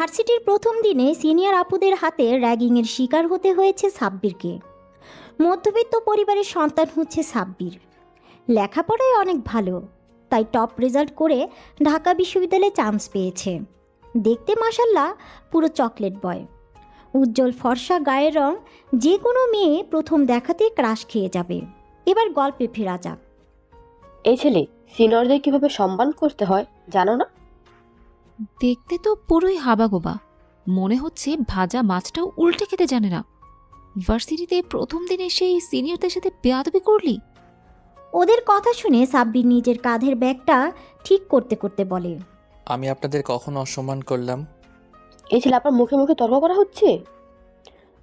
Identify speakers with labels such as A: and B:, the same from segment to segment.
A: ভার্সিটির প্রথম দিনে সিনিয়র আপুদের হাতে র্যাগিংয়ের শিকার হতে হয়েছে সাব্বিরকে। মধ্যবিত্ত পরিবারের সন্তান হচ্ছে সাব্বির। লেখাপড়ায় অনেক ভালো, তাই টপ রেজাল্ট করে ঢাকা বিশ্ববিদ্যালয়ে চান্স পেয়েছে। দেখতে মাশাল্লাহ পুরো চকলেট বয়। উজ্জ্বল ফর্সা গায়ের রং, যে কোনো মেয়ে প্রথম দেখাতে ক্রাশ খেয়ে যাবে। এবার গল্পে ফেরা যাক।
B: এই ছেলে সিনিয়রদের কিভাবে সম্মান করতে হয় জানো না?
C: দেখতে তো পুরোই হাবাগোবা, মনে হচ্ছে ভাজা মাছটাও উল্টে খেতে জানে না। ভার্সিটিতে প্রথম দিনে সেই সিনিয়রদের সাথে বেয়াদবি করলি?
A: ওদের কথা শুনে সাব্বির নিজের কাঁধের ব্যাগটা ঠিক করতে করতে বলে,
D: আমি আপনাদের কখনো অসম্মান করলাম?
B: এই ছেলে আপনার মুখে মুখে তর্ক করা হচ্ছে।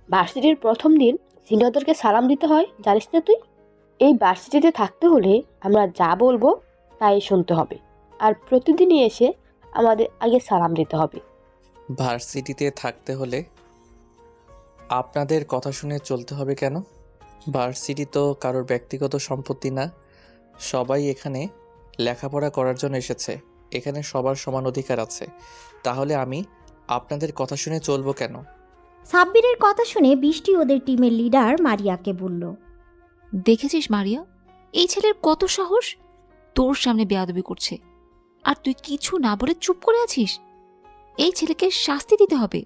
B: ভার্সিটির প্রথম দিন সিনিয়রদেরকে সালাম দিতে হয়, জানিস না তুই? এই ভার্সিটিতে থাকতে হলে আমরা যা বলবো তাই শুনতে হবে, আর প্রতিদিনই এসে আমাদের আগে সালাম দিতে হবে।
D: ভার্সিটিতে থাকতে হলে আপনাদের কথা শুনে চলতে হবে কেন? ভার্সিটি তো কারোর ব্যক্তিগত সম্পত্তি না। সবাই এখানে লেখাপড়া করার জন্য এসেছে। এখানে সবার সমান অধিকার আছে। তাহলে আমি আপনাদের কথা শুনে চলবো কেন?
A: সাব্বিরের কথা শুনে বৃষ্টি ওদের টিমের লিডার মারিয়াকে বলল,
C: দেখেছিস মারিয়া, এই ছেলের কত সাহস, তোর সামনে বেয়াদবি করছে, আর তুই কিছু না বলে চুপ করে আছিস। এই ছেলেকে শাস্তি দিতে হবে।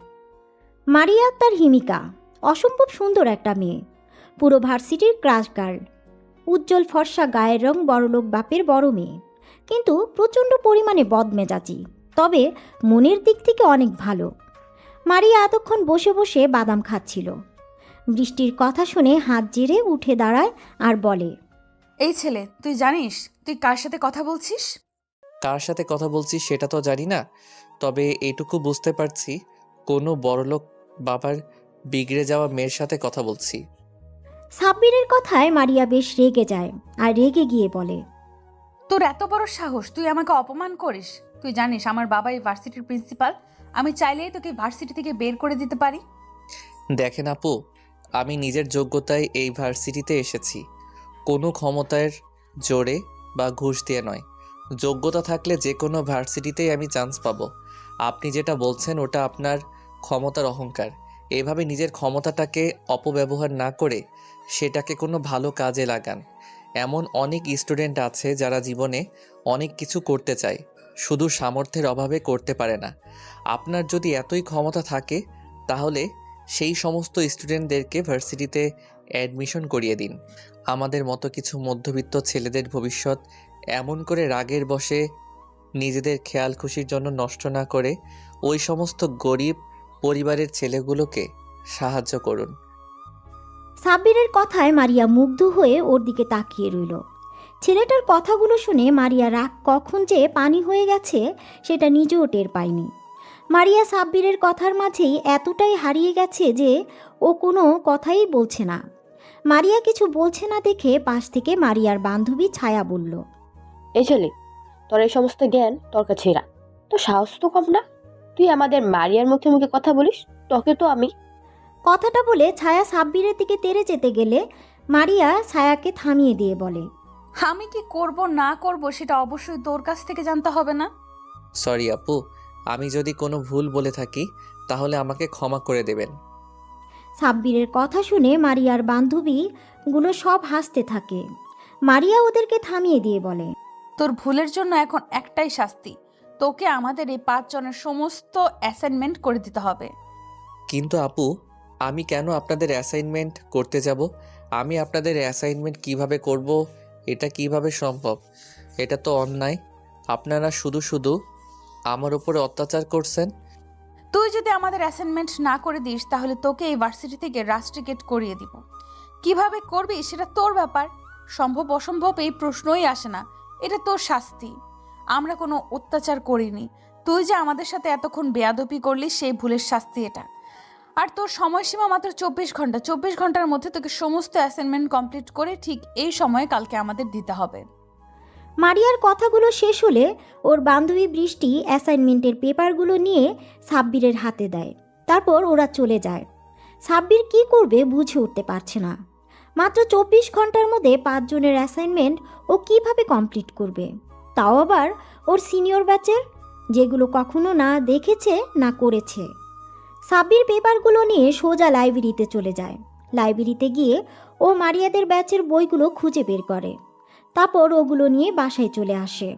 A: মারিয়া তার হিমিকা, অসম্ভব সুন্দর একটা মেয়ে, পুরো ভার্সিটির ক্রাশ গার্ল। উজ্জ্বল ফর্সা গায়ের রং, বড়লোক বাপের বড় মেয়ে, কিন্তু প্রচণ্ড পরিমাণে বদমেজাজি, তবে মনের দিক থেকে অনেক ভালো। মারিয়া এতক্ষণ বসে বসে বাদাম খাচ্ছিল। বৃষ্টির কথা শুনে হাত জেরে উঠে দাঁড়ায় আর বলে,
E: এই ছেলে, তুই জানিস তুই কার সাথে কথা বলছিস?
D: কার সাথে কথা বলছি সেটা তো জানি না, তবে এইটুকু বুঝতে পারছি কোনো বড়লোক বাবার বিগড়ে যাওয়া মেয়ের সাথে কথা বলছি।
A: সাব্বিরের কথায় মারিয়া বেশ রেগে যায় আর রেগে গিয়ে বলে,
E: তোর এত বড় সাহস, তুই আমাকে অপমান করিস? তুই জানিস আমার বাবা এই ভার্সিটির প্রিন্সিপাল, আমি চাইলেই তোকে ভার্সিটি থেকে বের করে দিতে পারি।
D: দেখেন আপু, আমি নিজের যোগ্যতায় এই ভার্সিটিতে এসেছি, কোনো ক্ষমতার জোরে বা ঘুষ দিয়ে নয়। যোগ্যতা থাকলে যে কোনো ভার্সিটিতেই আমি চান্স পাবো। আপনি যেটা বলছেন ওটা আপনার ক্ষমতার অহংকার। এভাবে নিজের ক্ষমতাটাকে অপব্যবহার না করে সেটাকে কোনো ভালো কাজে লাগান। এমন অনেক স্টুডেন্ট আছে যারা জীবনে অনেক কিছু করতে চায়, শুধু সামর্থ্যের অভাবে করতে পারে না। আপনার যদি এতই ক্ষমতা থাকে তাহলে সেই সমস্ত স্টুডেন্টদেরকে ভার্সিটিতে অ্যাডমিশন করিয়ে দিন। আমাদের মতো কিছু মধ্যবিত্ত ছেলেদের ভবিষ্যৎ এমন করে রাগের বশে নিজেদের খেয়াল খুশির জন্য নষ্ট না করে ওই সমস্ত গরিব পরিবারের ছেলেগুলোকে সাহায্য করুন।
A: সাব্বিরের কথায় মারিয়া মুগ্ধ হয়ে ওর দিকে তাকিয়ে রইল। ছেলেটার কথাগুলো শুনে মারিয়া রাগ কখন যে পানি হয়ে গেছে সেটা নিজেও টের পায়নি। মারিয়া সাব্বিরের কথার মাঝেই এতটাই হারিয়ে গেছে যে ও কোনো কথাই বলছে না। মারিয়া কিছু বলছে না দেখে পাশ থেকে মারিয়ার বান্ধবী ছায়া বলল,
B: এই ছেলে, তোর এই সমস্ত জ্ঞান তোর কাছেই রাখ, তো সাহস তো কম না। তুই আমাদের মারিয়ার মুখে মুখে কথা বলিস, তোকে তো আমি।
A: কথাটা বলে ছায়া সাব্বিরের দিকে তেড়ে যেতে গেলে মারিয়া ছায়াকে থামিয়ে দিয়ে বলে,
E: আমি কি করব না করব সেটা অবশ্যই তোর কাছ থেকে জানতে হবে না?
D: সরি আপু, আমি যদি কোনো ভুল বলে থাকি তাহলে আমাকে ক্ষমা করে দেবেন।
A: সাব্বিরের কথা শুনে মারিয়ার বান্ধবীগুলো সব হাসতে থাকে। মারিয়া ওদেরকে থামিয়ে দিয়ে বলে,
E: তোর ভুলের জন্য এখন একটাই শাস্তি, তোকে আমাদের এই 5 জনের সমস্ত অ্যাসাইনমেন্ট করে দিতে হবে।
D: কিন্তু আপু, আমি কেন আপনাদের অ্যাসাইনমেন্ট করতে যাব? আমি আপনাদের অ্যাসাইনমেন্ট কিভাবে করব? এটা কিভাবে সম্ভব? এটা তো অন্যায়। আপনারা শুধু শুধু আমার উপরে অত্যাচার করছেন।
E: তুই যদি আমাদের অ্যাসাইনমেন্ট না করে দিস তাহলে তোকে এই ভার্সিটি থেকে রাস্ট্রিকেট করিয়ে দিব। কিভাবে করবি সেটা তোর ব্যাপার, সম্ভব অসম্ভব এই প্রশ্নই আসে না, এটা তোর শাস্তি। আমরা কোনো অত্যাচার করিনি, তুই যে আমাদের সাথে এতক্ষণ বেয়াদবি করলি সেই ভুলের শাস্তি এটা। আর তোর সময়সীমা মাত্র 24 ঘন্টা, 24 ঘন্টার মধ্যে তোকে সমস্ত অ্যাসাইনমেন্ট কমপ্লিট করে ঠিক এই সময়ে কালকে আমাদের দিতে হবে।
A: মারিয়ার কথাগুলো শেষ হলে ওর বান্ধবী বৃষ্টি অ্যাসাইনমেন্টের পেপারগুলো নিয়ে সাব্বিরের হাতে দেয়। তারপর ওরা চলে যায়। সাব্বির কী করবে বুঝে উঠতে পারছে না। মাত্র 24 ঘন্টার মধ্যে 5 জনের অ্যাসাইনমেন্ট ও কিভাবে কমপ্লিট করবে, তাও আবার ওর সিনিয়র ব্যাচের। যেগুলো কখনো না দেখেছে না করেছে। সাব্বির পেপারগুলো নিয়ে সোজা লাইব্রেরিতে চলে যায়। লাইব্রেরিতে গিয়ে ও মারিয়াদের ব্যাচের বইগুলো খুঁজে বের করে, তারপর ওগুলো নিয়ে বাসায় চলে আসে।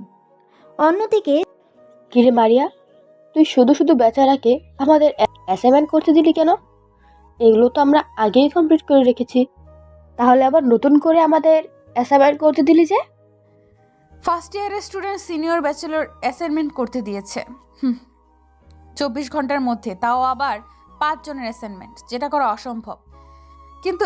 A: অন্যদিকে
B: কিরে মারিয়া, তুই শুধু শুধু বেচারাকে আমাদের অ্যাসাইনমেন্ট করতে দিলি কেন? এগুলো তো আমরা আগেই কমপ্লিট করে রেখেছি, তাহলে আবার নতুন করে আমাদের অ্যাসাইনমেন্ট করতে দিলি যে?
E: ফার্স্ট ইয়ারের স্টুডেন্ট সিনিয়র ব্যাচেলর অ্যাসাইনমেন্ট করতে দিয়েছে। 24 ঘন্টার মধ্যে, তাও আবার 5 জনের অ্যাসাইনমেন্ট, যেটা করা অসম্ভব। কিন্তু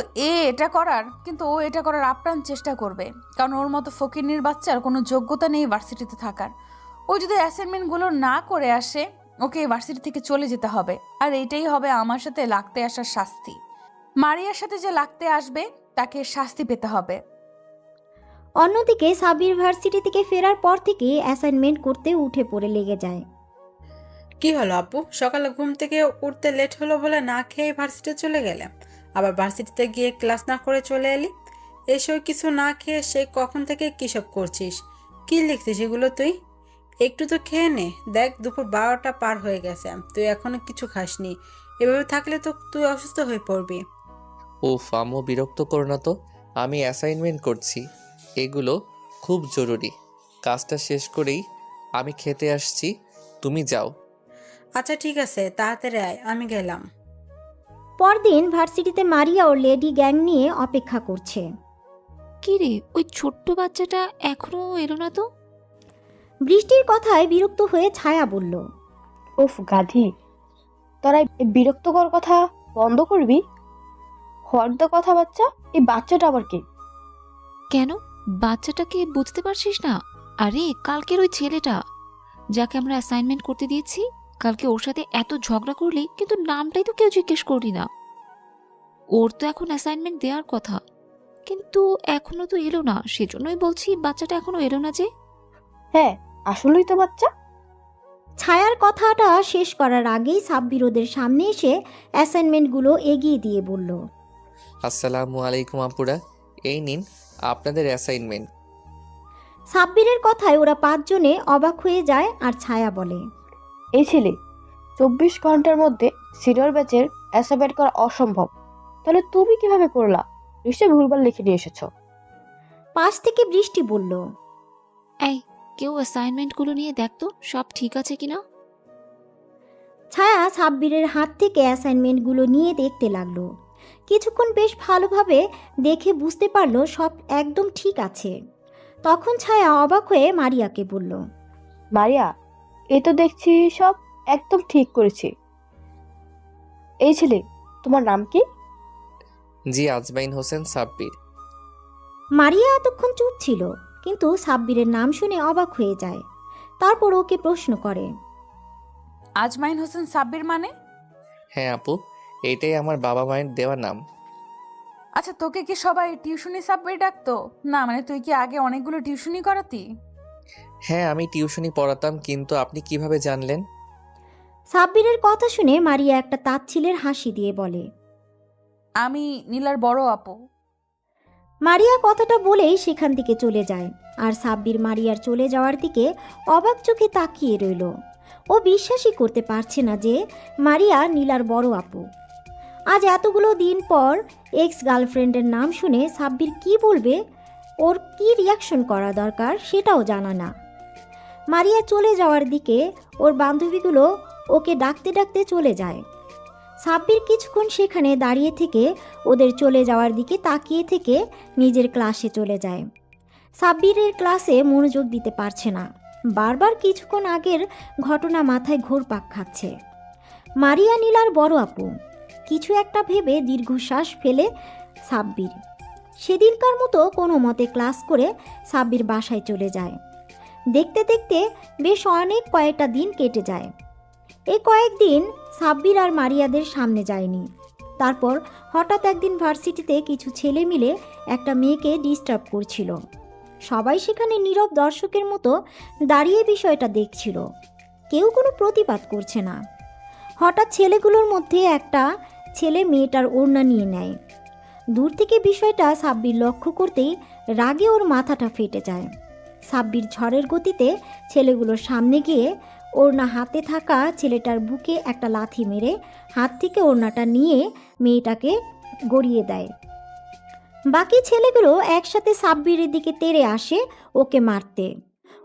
E: ও এটা করার আপ্রাণ চেষ্টা করবে, কারণ ওর মতো ফকিন্নির বাচ্চার কোনো যোগ্যতা নেই ভার্সিটিতে থাকার। ও যদি অ্যাসাইনমেন্টগুলো না করে আসে, ওকে ভার্সিটি থেকে চলে যেতে হবে। আর এইটাই হবে আমার সাথে লাগতে আসার শাস্তি। মারিয়ার সাথে যে লাগতে আসবে তাকে শাস্তি পেতে হবে।
A: অন্যদিকে সাব্বির ভার্সিটি থেকে ফেরার পর থেকে অ্যাসাইনমেন্ট করতে উঠে পড়ে লেগে যায়।
F: কি হলো আপু, সকালে ঘুম থেকে উঠতে লেট হলো বলে না খেয়ে ভার্সিটি চলে গেলাম, আবার ভার্সিটিতে গিয়ে ক্লাস না করে চলে এলি। এসব কিছু না খেয়ে সে কখন থেকে কী সব করছিস? কি লিখছিস এগুলো তুই? একটু তো খেয়ে নে, দেখ দুপুর 12টা পার হয়ে গেছে, তুই এখনো কিছু খাসনি। এভাবে থাকলে তো তুই অসুস্থ হয়ে পড়বি।
D: উফ আম্মু, বিরক্ত করো না তো। আমি অ্যাসাইনমেন্ট করছি, এগুলো খুব জরুরি। কাজটা শেষ করেই আমি খেতে আসছি, তুমি যাও।
F: আচ্ছা ঠিক আছে, তাড়াতাড়ি আয়, আমি গেলাম।
A: পরদিন ভার্সিটিতে মারিয়া ওর লেডি গ্যাং নিয়ে অপেক্ষা করছে।
C: কি রে, ওই ছোট্ট বাচ্চাটা এখনো এলো না তো?
A: বৃষ্টির কথায় বিরক্ত হয়ে ছায়া বলল,
B: উফ গাধি, তোরা এই বিরক্তকর কথা বন্ধ করবি? হর্দ কথা বাচ্চা, এই বাচ্চাটা আবার কি?
C: কেন, বাচ্চাটাকে বুঝতে পারছিস না? আরে কালকের ওই ছেলেটা যাকে আমরা অ্যাসাইনমেন্ট করতে দিয়েছি, কালকে ওর সাথে এত ঝগড়া করলি, কিন্তু নামটাই তো কেউ জিজ্ঞেস করলি না। ওর তো এখন অ্যাসাইনমেন্ট দেওয়ার কথা, কিন্তু এখনো তো এলো না। সেজন্যই বলছি বাচ্চাটা এখনো এলো না যে।
B: হ্যাঁ, আসলেই তো বাচ্চা।
A: ছায়ার কথাটা শেষ করার আগেই সাব্বির ওদের সামনে এসে অ্যাসাইনমেন্টগুলো এগিয়ে দিয়ে বলল,
D: আসসালামু আলাইকুম আপুরা, এই নিন আপনাদের অ্যাসাইনমেন্ট।
A: সাব্বিরের কথায় ওরা 5 জনে অবাক হয়ে যায়। আর ছায়া বলে,
B: এই ছেলে 24 ঘন্টার মধ্যে সিনিয়র ব্যাচের অ্যাসাইনমেন্ট করা অসম্ভব, তাহলে তুমি কিভাবে করলা? নিশ্চয়ই ভুলভাল লিখে নিয়ে এসেছো।
A: পাশ থেকে বৃষ্টি বলল,
C: এই, কেউ অ্যাসাইনমেন্টগুলো নিয়ে দেখতো সব ঠিক আছে কিনা।
A: ছায়া সাব্বিরের হাত থেকে অ্যাসাইনমেন্টগুলো নিয়ে দেখতে লাগলো। কিছুক্ষণ বেশ ভালোভাবে দেখে বুঝতে পারলো সব একদম ঠিক আছে। তখন ছায়া অবাক হয়ে মারিয়াকে বলল,
B: মারিয়া, এ তো দেখছি সব একদম ঠিক করেছি। এই ছেলে, তোমার নাম কি?
D: জি, আজমাইন হোসেন সাব্বির।
A: মারিয়া এতক্ষণ চুপ ছিল, কিন্তু সাব্বিরের নাম শুনে অবাক হয়ে যায়। তারপর ওকে প্রশ্ন করে,
E: আজমাইন হোসেন সাব্বির মানে?
D: হ্যাঁ আপু, এটাই আমার বাবা মায়ের দেওয়া নাম।
E: আচ্ছা, তোকে কি সবাই টিউশনি সাব্বির ডাকতো? না মানে তুই কি আগে অনেকগুলো টিউশনি করাতি?
D: হ্যাঁ, আমি টিউশনি পড়াতাম, কিন্তু আপনি কিভাবে জানলেন?
A: সাব্বিরের কথা শুনে মারিয়া একটা তাচ্ছিলের হাসি দিয়ে বলে,
E: আমি নীলার বড় আপু।
A: মারিয়া কথাটা বলেই সেখান থেকে চলে যায়। আর সাব্বির মারিয়ার চলে যাওয়ার দিকে অবাক চোখে তাকিয়ে রইল। ও বিশ্বাসই করতে পারছে না যে মারিয়া নীলার বড় আপু। আজ এতগুলো দিন পর এক্স গার্লফ্রেন্ডের নাম শুনে সাব্বির কি বলবে, ওর কি রিয়াকশন করা দরকার সেটাও জানা না। মারিয়া চলে যাওয়ার দিকে ওর বান্ধবীগুলো ওকে ডাকতে ডাকতে চলে যায়। সাব্বির কিছুক্ষণ সেখানে দাঁড়িয়ে থেকে ওদের চলে যাওয়ার দিকে তাকিয়ে থেকে নিজের ক্লাসে চলে যায়। সাব্বিরের ক্লাসে মনোযোগ দিতে পারছে না, বারবার কিছুক্ষণ আগের ঘটনা মাথায় ঘুরপাক খাচ্ছে। মারিয়া নীলার বড় আপু, কিছু একটা ভেবে দীর্ঘশ্বাস ফেলে সাব্বির সেদিনকার মতো কোনো মতে ক্লাস করে সাব্বির বাসায় চলে যায়। দেখতে দেখতে বেশ কয়েকটা দিন কেটে যায়। এই কয়েকদিন সাব্বির আর মারিয়াদের সামনে যায়নি। তারপর হঠাৎ একদিন ভার্সিটিতে কিছু ছেলে মিলে একটা মেয়েকে ডিস্টার্ব করছিল। সবাই সেখানে নীরব দর্শকের মতো দাঁড়িয়ে বিষয়টা দেখছিল, কেউ কোনো প্রতিবাদ করছে না। হঠাৎ ছেলেগুলোর মধ্যে একটা ছেলে মেয়েটার ওড়না নিয়ে নেয়। দূর থেকে বিষয়টা সাব্বির লক্ষ্য করতেই রাগে ওর মাথাটা ফেটে যায়। সাব্বির ঝড়ের গতিতে ছেলেগুলোর সামনে গিয়ে ওড়না হাতে থাকা ছেলেটার বুকে একটা লাথি মেরে হাত থেকে ওড়নাটা নিয়ে মেয়েটাকে গড়িয়ে দেয়। বাকি ছেলেগুলো একসাথে সাব্বিরের দিকে তেড়ে আসে ওকে মারতে।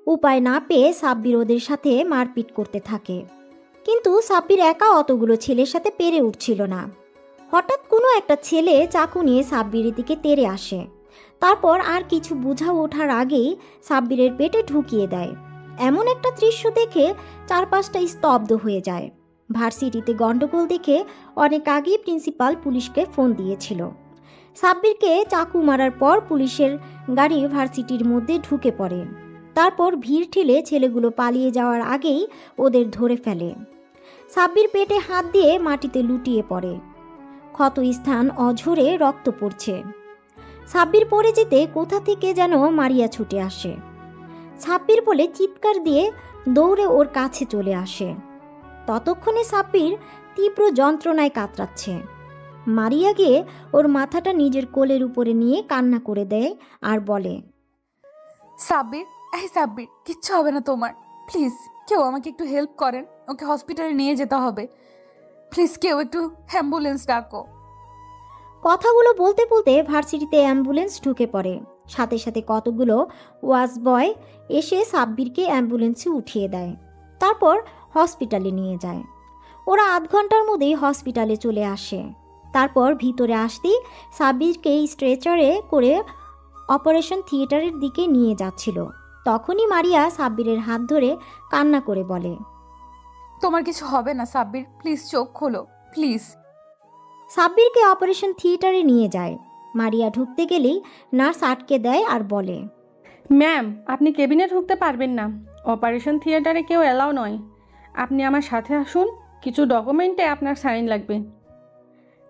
A: উপায় না পেয়ে সাব্বির ওদের সাথে মারপিট করতে থাকে, কিন্তু সাব্বির একা অতগুলো ছেলের সাথে পেরে উঠছিল না। হঠাৎ কোনো একটা ছেলে চাকু নিয়ে সাব্বিরের দিকে তেড়ে আসে, তারপর আর কিছু বোঝা ওঠার আগেই সাব্বিরের পেটে ঢুকিয়ে দেয়। এমন একটা দৃশ্য দেখে চারপাশটা স্তব্ধ হয়ে যায়। ভার্সিটিতে গন্ডগোল দেখে অনেক আগেই প্রিন্সিপাল পুলিশকে ফোন দিয়েছিল। সাব্বিরকে চাকু মারার পর পুলিশের গাড়ি ভার্সিটির মধ্যে ঢুকে পড়ে। তারপর ভিড় ঠেলে ছেলেগুলো পালিয়ে যাওয়ার আগেই ওদের ধরে ফেলে। সাব্বির পেটে হাত দিয়ে মাটিতে লুটিয়ে পড়ে। ক্ষত স্থান অঝরে রক্ত পড়ছে। সাব্বির পড়ে যেতে কোথা থেকে যেন মারিয়া ছুটে আসে। সাব্বির বলে চিৎকার দিয়ে দৌড়ে ওর কাছে চলে আসে। ততক্ষণে সাব্বির তীব্র যন্ত্রণায় কাতরাচ্ছে। মারিয়া গিয়ে ওর মাথাটা নিজের কোলের উপরে নিয়ে কান্না করে দেয় আর বলে,
E: সাব্বির, এই সাব্বির, কিচ্ছু হবে না তোমার। প্লিজ কেউ আমাকে একটু হেল্প করেন, ওকে হসপিটালে নিয়ে যেতে হবে। প্লিজ কেউ একটু অ্যাম্বুলেন্স ডাকো।
A: কথাগুলো বলতে বলতে ভার্সিটিতে অ্যাম্বুলেন্স ঢুকে পড়ে। সাথে সাথে কতগুলো ওয়াচ বয় এসে সাব্বিরকে অ্যাম্বুলেন্সে উঠিয়ে দেয়, তারপর হসপিটালে নিয়ে যায়। ওরা আধ ঘন্টার মধ্যেই হসপিটালে চলে আসে। তারপর ভিতরে আসতেই সাব্বিরকে স্ট্রেচারে করে অপারেশন থিয়েটারের দিকে নিয়ে যাচ্ছিল। তখনই মারিয়া সাব্বিরের হাত ধরে কান্না করে বলে,
E: তোমার কিছু হবে না সাব্বির, প্লিজ চোখ খোলো প্লিজ।
A: সাব্বিরকে অপারেশন থিয়েটারে নিয়ে যায়। মারিয়া ঢুকতে গেলেই নার্স আটকে দেয় আর বলে,
G: ম্যাম, আপনি কেবিনে ঢুকতে পারবেন না। অপারেশন থিয়েটারে কেউ অ্যালাউ নয়। আপনি আমার সাথে আসুন, কিছু ডকুমেন্টে আপনার সাইন লাগবে।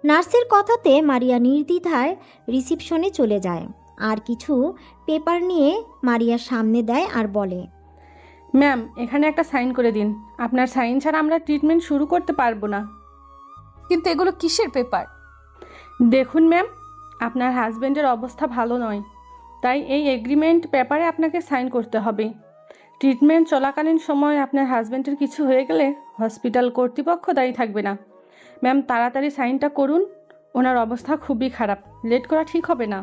A: নার্সের কথাতে মারিয়া নির্দ্বিধায় রিসিপশনে চলে যায় আর কিছু পেপার নিয়ে মারিয়ার সামনে দেয় আর বলে,
G: ম্যাম, এখানে একটা সাইন করে দিন। আপনার সাইন ছাড়া আমরা ট্রিটমেন্ট শুরু করতে পারবো না।
E: কিন্তু এগুলো কিসের পেপার?
G: দেখুন ম্যাম, আপনার হাজব্যান্ডের অবস্থা ভালো নয়, তাই এই এগ্রিমেন্ট পেপারে আপনাকে সাইন করতে হবে। ট্রিটমেন্ট চলাকালীন সময় আপনার হাজব্যান্ডের কিছু হয়ে গেলে হসপিটাল কর্তৃপক্ষ দায়ী থাকবে না। ম্যাম, তাড়াতাড়ি সাইনটা করুন, ওনার অবস্থা খুবই খারাপ, লেট করা ঠিক হবে না।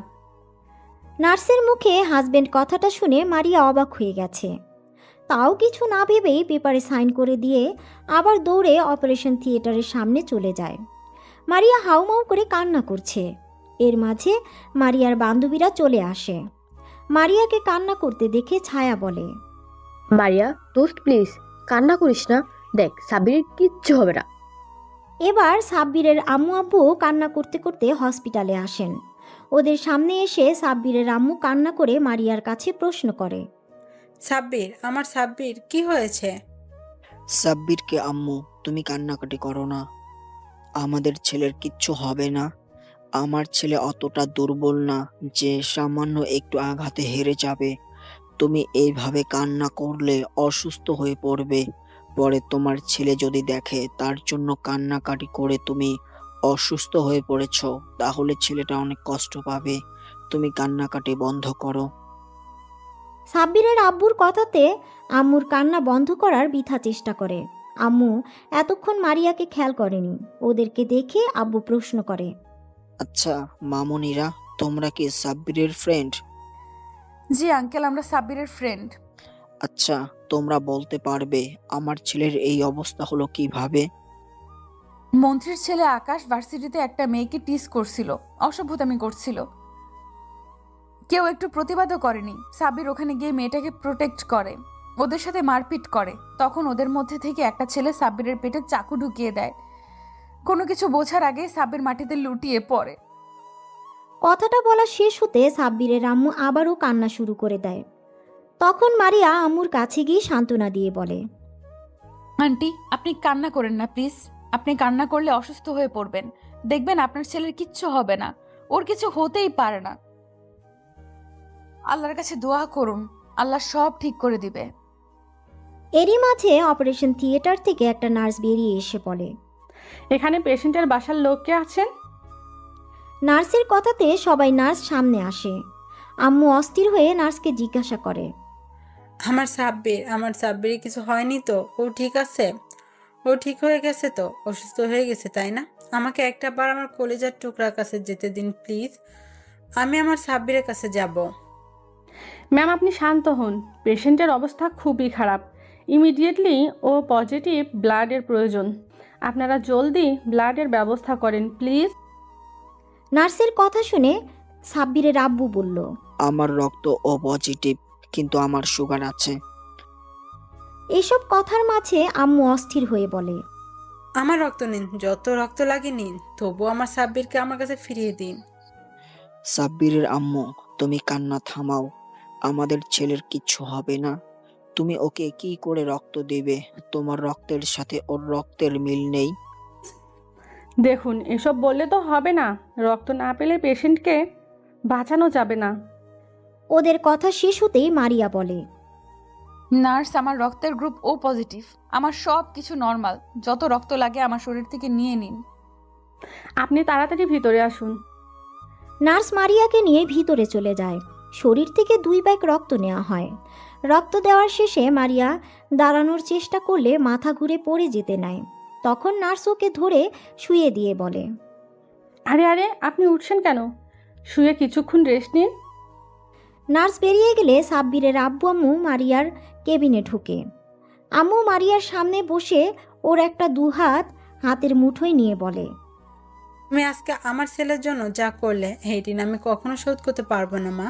A: নার্সের মুখে হাজবেন্ড কথাটা শুনে মারিয়া অবাক হয়ে গেছে। তাও কিছু না ভেবেই পেপারে সাইন করে দিয়ে আবার দৌড়ে অপারেশন থিয়েটারের সামনে চলে যায়। মারিয়া হাউমাউ করে কান্না করছে। এর মাঝে মারিয়ার বান্ধবীরা চলে আসে। মারিয়াকে কান্না করতে দেখে ছায়া বলে,
B: মারিয়া দোস্ত প্লিজ কান্না করিস না, দেখ সাব্বিরের কিচ্ছু হবে না।
A: এবার সাব্বিরের আম্মু আব্বু কান্না করতে করতে হসপিটালে আসেন। ওদের সামনে এসে সাব্বিরের আম্মু কান্না করে মারিয়ার কাছে প্রশ্ন করে,
F: সাব্বির, আমার সাব্বির, কি হয়েছে?
H: সাব্বিরকে আম্মু, তুমি কান্নাকাটি করো না, আমাদের ছেলের কিচ্ছু হবে না। আমার ছেলে অতটা দুর্বল না যে সামান্য একটু আঘাতে হেরে যাবে। তুমি এইভাবে কান্না করলে অসুস্থ হয়ে পড়বে। পরে তোমার ছেলে যদি দেখে তার জন্য কান্নাকাটি করে তুমি অসুস্থ হয়ে পড়েছ, তাহলে ছেলেটা অনেক কষ্ট পাবে। তুমি কান্নাকাটি বন্ধ করো।
A: সাব্বিরের আব্বুর কথাতে আম্মুর কান্না বন্ধ করার বৃথা চেষ্টা করে। আম্মু এতক্ষণ মারিয়াকে খেয়াল করেনি। ওদেরকে দেখে আব্বু প্রশ্ন করে,
H: আচ্ছা মামুনিরা, তোমরা কি সাব্বিরের ফ্রেন্ড?
E: জি আঙ্কেল, আমরা সাব্বিরের ফ্রেন্ড।
H: আচ্ছা, তোমরা বলতে পারবে আমার ছেলের এই অবস্থা হলো কিভাবে?
E: মন্ত্রীর ছেলে আকাশ ভার্সিটিতে একটা মেয়েকে টিস করছিল, অসভ্যতামি করছিল। কেউ একটু প্রতিবাদও করেনি। সাব্বির ওখানে গিয়ে মেয়েটাকে প্রোটেক্ট করে, ওদের সাথে মারপিট করে। তখন ওদের মধ্যে থেকে একটা ছেলে সাব্বিরের পেটে চাকু ঢুকিয়ে দেয়। কোনো কিছু বোঝার আগে সাব্বির মাটিতে লুটিয়ে পড়ে।
A: কথাটা বলা শেষ হতে সাব্বিরের আম্মু আবারও কান্না শুরু করে দেয়। তখন মারিয়া আম্মুর কাছে গিয়ে সান্ত্বনা দিয়ে বলে,
E: আন্টি, আপনি কান্না করেন না প্লিজ। আপনি কান্না করলে অসুস্থ হয়ে পড়বেন। দেখবেন আপনার ছেলের কিচ্ছু হবে না, ওর কিছু হতেই পারে না। আল্লাহর কাছে দোয়া করুন, আল্লাহ সব ঠিক করে দিবে।
A: এরই মাঝে অপারেশন থিয়েটার থেকে একটা নার্স বেরিয়ে এসে বলে,
G: এখানে পেশেন্টের বাসার লোক কে আছেন?
A: নার্সের কথাতে সবাই নার্স সামনে আসে। আম্মু অস্থির হয়ে নার্সকে জিজ্ঞাসা করে,
F: আমার সাব্বির কিছু হয়নি তো? ও ঠিক আছে? ও ঠিক হয়ে গেছে তো? অসুস্থ হয়ে গেছে তাই না? আমাকে একটা বার আমার কলিজার টুকরার কাছে যেতে দিন প্লিজ। আমি আমার সাব্বিরের কাছে যাব।
G: ম্যাম আপনি শান্ত হন, পেশেন্টের অবস্থা খুবই খারাপ, ইমিডিয়েটলি ও পজিটিভ ব্লাডের প্রয়োজন, আপনারা জলদি ব্লাডের ব্যবস্থা করেন প্লিজ।
A: নার্সের কথা শুনে সাব্বিরের আব্বু বলল,
H: আমার রক্ত ও পজিটিভ, কিন্তু আমার সুগার আছে।
A: এসব কথার মাঝে আম্মু অস্থির হয়ে বলে,
F: আমার রক্ত নিন, যত রক্ত লাগে নিন, তবু আমার সাব্বিরকে আমার কাছে ফিরিয়ে দিন।
H: সাব্বিরের আম্মু, তুমি কান্না থামাও। আমাদের ছেলের কিচ্ছু হবে না। তুমি ওকে কি করে রক্ত দেবে? তোমার রক্তের সাথে ওর রক্তের মিল নেই।
G: দেখুন এসব বললে তো হবে না, রক্ত না পেলে পেশেন্টকে বাঁচানো যাবে না।
A: ওদের কথা শেষ হতেই মারিয়া বলে,
E: নার্স, আমার রক্তের গ্রুপ ও পজিটিভ, আমার সব কিছু নর্মাল, যত রক্ত লাগে আমার শরীর থেকে নিয়ে নিন।
G: আপনি তাড়াতাড়ি ভিতরে আসুন।
A: নার্স মারিয়াকে নিয়ে ভিতরে চলে যায়। শরীর থেকে 2 ব্যাগ রক্ত নেওয়া হয়। রক্ত দেওয়ার শেষে মারিয়া দাঁড়ানোর চেষ্টা করলে মাথা ঘুরে পড়ে যেতে নেয়। তখন নার্স ওকে ধরে শুয়ে দিয়ে বলে,
G: আরে আরে আপনি উঠছেন কেন? শুয়ে কিছুক্ষণ রেস্ট নিন।
A: নার্স বেরিয়ে গেলে সাব্বিরের আব্বু আম্মু মারিয়ার কেবিনে ঢুকে। আম্মু মারিয়ার সামনে বসে ওর একটা দুহাত হাতের মুঠোয় নিয়ে বলে,
F: তুমি আজকে আমার ছেলের জন্য যা করলে এই ঋণ আমি কখনো শোধ করতে পারবো না মা।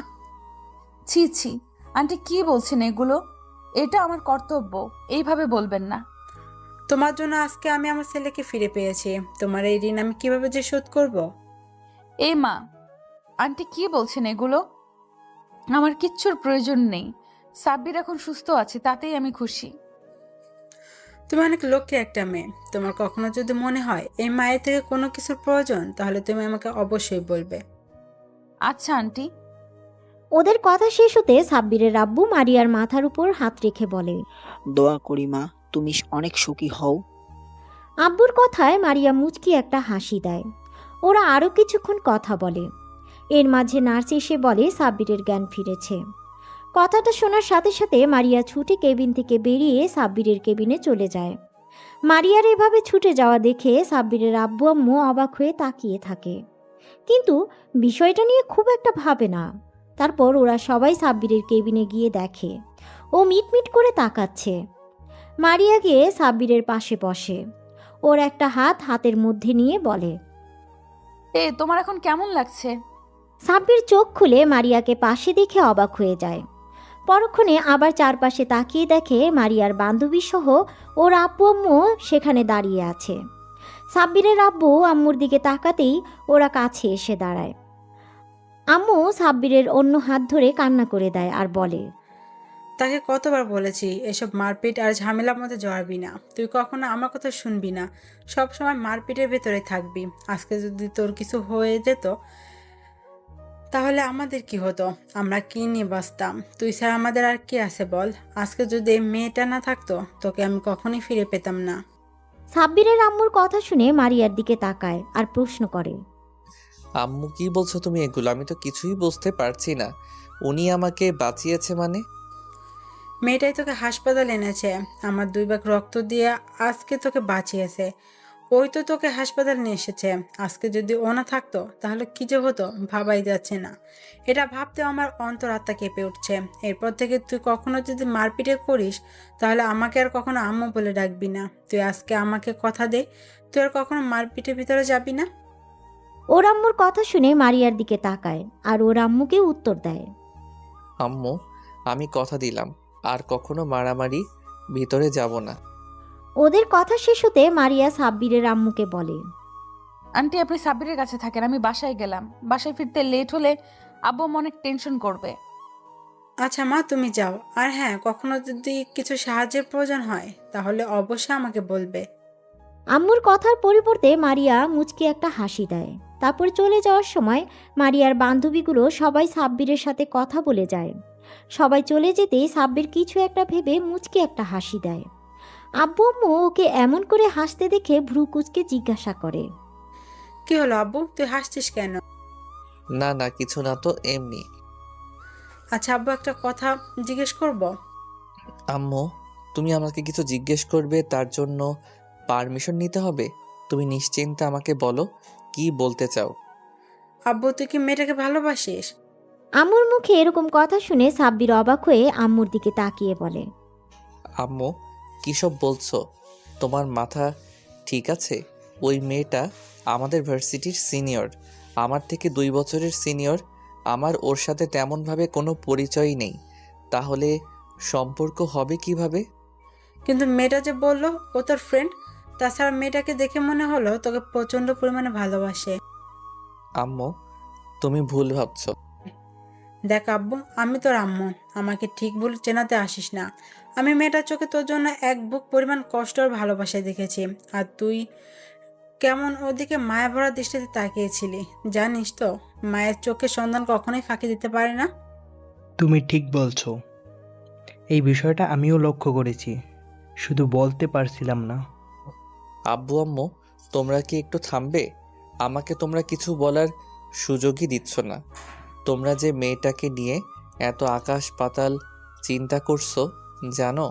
E: ছি ছি, আন্টি কি বলছেন এগুলো? এটা আমার কর্তব্য, এইভাবে বলবেন না।
F: তোমার জন্য আজকে আমি আমার ছেলেকে ফিরে পেয়েছি। তোমার এই ঋণ আমি কিভাবে যে শোধ করব?
E: এই মা, আন্টি কি বলছেন এগুলো? আমার কিচ্ছুর প্রয়োজন নেই। সাব্বির এখন সুস্থ আছে, তাতেই আমি খুশি।
F: তুমি অনেক লক্ষ্যে একটা মেয়ে। তোমার কখনো যদি মনে হয় এই মায়ের থেকে কোনো কিছুর প্রয়োজন, তাহলে তুমি আমাকে অবশ্যই বলবে।
E: আচ্ছা আন্টি।
A: ওদের কথা শেষ হতে সাব্বিরের আব্বু মারিয়ার মাথার উপর হাত রেখে বলে,
H: দোয়া করি মা, তুমি অনেক সুখী হও।
A: আব্বুর কথায় মারিয়া মুচকি একটা হাসি দেয়। ওরা আরও কিছুক্ষণ কথা বলে। এর মাঝে নার্স এসে বলে সাব্বিরের জ্ঞান ফিরেছে। কথাটা শোনার সাথে সাথে মারিয়া ছুটে কেবিন থেকে বেরিয়ে সাব্বিরের কেবিনে চলে যায়। মারিয়ার এভাবে ছুটে যাওয়া দেখে সাব্বিরের আব্বু আম্মু অবাক হয়ে তাকিয়ে থাকে, কিন্তু বিষয়টা নিয়ে খুব একটা ভাবে না। তারপর ওরা সবাই সাব্বিরের কেবিনে গিয়ে দেখে ও মিটমিট করে তাকাচ্ছে। মারিয়া গিয়ে সাব্বিরের পাশে বসে, ওর একটা হাত হাতের মধ্যে নিয়ে বলে,
E: তোমার এখন কেমন লাগছে?
A: সাব্বির চোখ খুলে মারিয়াকে পাশে দেখে অবাক হয়ে যায়। পরক্ষণে আবার চারপাশে তাকিয়ে দেখে মারিয়ার বান্ধবী সহ ওর আব্বু আম্মু সেখানে দাঁড়িয়ে আছে। সাব্বিরের আব্বু আম্মুর দিকে তাকাতেই ওরা কাছে এসে দাঁড়ায়। আম্মু সাব্বিরের অন্য হাত ধরে কান্না করে দেয় আর বলে,
F: তাকে কতবার বলেছি এসব মারপিট আর ঝামেলার মধ্যে জড়াবি না। তুই কখনো আমার কথা শুনবি না, সব সময় মারপিটের ভেতরে থাকবি। আজকে যদি তোর কিছু হয়ে যেত তাহলে আমাদের কি হতো? আমরা কি নিয়ে বাঁচতাম? তুই ছাড়া আমাদের আর কি আছে বল? আজকে যদি এই মেয়েটা না থাকতো, তোকে আমি কখনোই ফিরে পেতাম না।
A: সাব্বিরের আম্মুর কথা শুনে মারিয়ার দিকে তাকায় আর প্রশ্ন করে,
D: আম্মু কি বলছো তুমি এগুলো? আমি তো কিছুই বুঝতে পারছি না। উনি আমাকে বাঁচিয়েছে মানে?
F: মেয়েটাই তোকে হাসপাতালে এনেছে, আমার 2 ব্যাগ রক্ত দিয়ে আজকে তোকে বাঁচিয়েছে। ওই তো তোকে হাসপাতাল নিয়ে এসেছে। আজকে যদি ও না থাকতো তাহলে কি যে হতো ভাবাই যাচ্ছে না। এটা ভাবতে আমার অন্তরাত্মা কেঁপে উঠছে। এরপর থেকে তুই কখনো যদি মারপিটে করিস তাহলে আমাকে আর কখনো আম্মু বলে ডাকবি না। তুই আজকে আমাকে কথা দে, তুই আর কখনো মারপিটের ভিতরে যাবি না।
A: ওর আম্মুর কথা শুনে মারিয়ার দিকে তাকায় আর ওর আম্মুকে উত্তর দেয়,
D: আম্মু, আমি কথা দিলাম আর কখনো মারামারি ভিতরে যাব না।
A: ওদের কথা শেষ হতে মারিয়া সাব্বিরের আম্মুকে বলে,
E: আন্টি আপনি সাব্বিরের কাছে থাকেন, আমি বাসায় গেলাম। বাসায় ফিরতে লেট হলে আব্বু অনেক টেনশন করবে।
F: আচ্ছা মা, তুমি যাও। আর হ্যাঁ, কখনো যদি কিছু সাহায্যের প্রয়োজন হয় তাহলে অবশ্যই আমাকে বলবে।
A: আম্মুর কথার পরিবর্তে মারিয়া মুচকি একটা হাসি দেয়। তারপর চলে যাওয়ার সময় মারিয়ার বান্ধবীগুলো সবাই সাব্বিরের সাথে কথা বলে যায়। সবাই চলে যেতেই সাব্বির কিছু একটা ভেবে মুচকি একটা হাসি দেয়। আব্বু আম্মু ওকে এমন করে হাসতে দেখে ভ্রু কুঁচকে জিজ্ঞাসা করে,
F: কি হলো আব্বু, তুই হাসছিস কেন?
D: না না, কিছু না তো, এমনি।
F: আচ্ছা আব্বু, একটা কথা জিজ্ঞেস করব?
D: আম্মু, তুমি আমাকে কিছু জিজ্ঞেস করবে, তার জন্য পারমিশন নিতে হবে? তুমি নিশ্চিন্তে আমাকে বলো কি বলতে চাও।
F: আব্বু, তুই কি মেয়েটাকে ভালোবাসিস?
A: আম্মুর মুখে এরকম কথা শুনে সাব্বির অবাক হয়ে আম্মুর দিকে তাকিয়ে বলে,
D: আম্মু, কী সব বলছো? তোমার মাথা ঠিক আছে? ওই মেয়েটা আমাদের ভার্সিটির সিনিয়র, আমার থেকে 2 বছরের সিনিয়র। আমার ওর সাথে তেমনভাবে কোনো পরিচয়ই নেই, তাহলে সম্পর্ক হবে কিভাবে?
F: কিন্তু মেয়েটা যে বললো ও তোর ফ্রেন্ড, তাছাড়া মেয়েটাকে দেখে মনে হলো তোকে প্রচন্ড পরিমাণে ভালোবাসে।
D: আম্মু, তুমি ভুল ভাবছো।
F: দেখ আব্বু, আমি তোর আম্মু, আমাকে ঠিক ভুল চেনাতে আসিস না। আমি মেয়েটার চোখে তোর জন্য এক বুক পরিমাণ কষ্ট আর ভালোবাসা দেখেছি, আর তুই কেমন ওদিকে মায়া ভরা দৃষ্টিতে তাকিয়েছিলি। জানিস তো, মায়ের চোখে সন্তান কখনোই ফাঁকি দিতে পারে না।
I: তুমি ঠিক বলছো। এই বিষয়টা আমিও লক্ষ্য করেছি, শুধু বলতে পারছিলাম না।
D: আব্বু আম্মু, তোমরা কি একটু থামবে? আমাকে তোমরা কিছু বলার সুযোগই দিচ্ছ না। তোমরা যে মেয়েটাকে নিয়ে এত আকাশ পাতাল চিন্তা করছো, জানো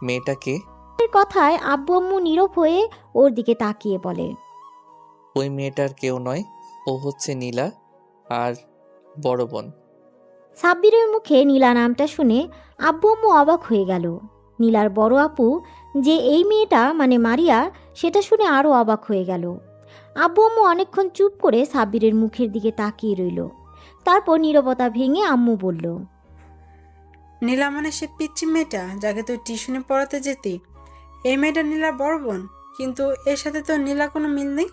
D: মেয়েটাকে?
A: এর কথায় আব্বু আম্মু নীরব হয়ে ওর দিকে তাকিয়ে বলে,
D: ওই মেয়েটার কেউ নয়, ও হচ্ছে নীলা, আর বড় বোন।
A: সাব্বিরের মুখে নীলা নামটা শুনে আব্বু আম্মু অবাক হয়ে গেল। নীলার বড় আপু যে এই মেয়েটা মানে মারিয়া, সেটা শুনে আরও অবাক হয়ে গেল। আব্বু আম্মু অনেকক্ষণ চুপ করে সাব্বিরের মুখের দিকে তাকিয়ে রইল। তারপর নীরবতা ভেঙে আম্মু বলল,
F: নীলা মানে সে পিচ্চি মেয়েটা যাকে তুই টিউশনে পড়াতে যেতি? এই মেয়েটা নীলার বড় বোন, কিন্তু এর সাথে তো নীলা কোনো মিল নেই।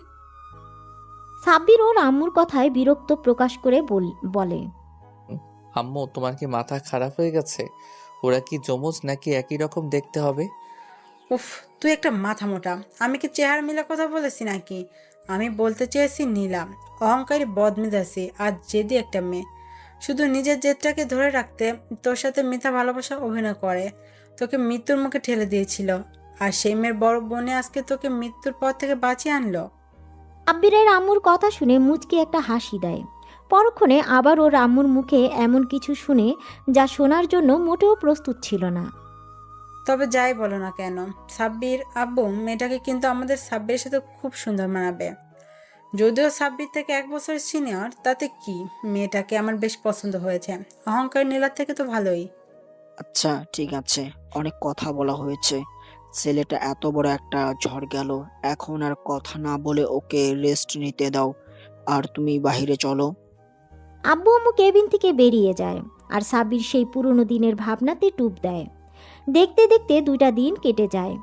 A: সাব্বির ওর আম্মুর কথায় বিরক্ত প্রকাশ করে বলে,
D: আম্মু, তোমার কি মাথা খারাপ হয়ে গেছে? ওরা কি যমজ নাকি একই রকম দেখতে হবে?
F: উফ, তুই একটা মাথা মোটা। আমি কি চেহারা মিলা কথা বলেছি নাকি? আমি বলতে চেয়েছি নীলা অহংকারী, বদমেজাজি আর জেদি একটা মেয়ে। শুধু নিজের জেদটাকে ধরে রাখতে তোর সাথে মিথ্যা ভালোবাসা অভিনয় করে তোকে মৃত্যুর মুখে ঠেলে দিয়েছিল, আর সেই মেয়ের বড় বোনে আজকে তোকে মৃত্যুর পর থেকে বাঁচিয়ে আনলো।
A: সাব্বিরের আম্মুর কথা শুনে মুচকি একটা হাসি দেয়। পরক্ষণে আবার ওর আম্মুর মুখে এমন কিছু শুনে যা শোনার জন্য মোটেও প্রস্তুত ছিল না।
F: তবে যাই বলো না কেন সাব্বির আব্বু, মেয়েটাকে কিন্তু আমাদের সাব্বিরের সাথে খুব সুন্দর মানাবে। যদিও সাব্বির থেকে 1 বছর সিনিয়র, তাতে কি, মেয়েটাকে আমার বেশ পছন্দ হয়েছে। অহংকার নীলার থেকে তো ভালোই।
H: আচ্ছা ঠিক আছে, অনেক কথা বলা হয়েছে। ছেলেটা এত বড় একটা ঝড় গেল, এখন আর কথা না বলে ওকে রেস্ট নিতে দাও, আর তুমি বাইরে চলো।
A: আব্বু আম্মু কেবিন থেকে বেরিয়ে যায়, আর সাব্বির সেই পুরনো দিনের ভাবনাতে ডুব দেয়। দেখতে দেখতে 2টা দিন কেটে যায়।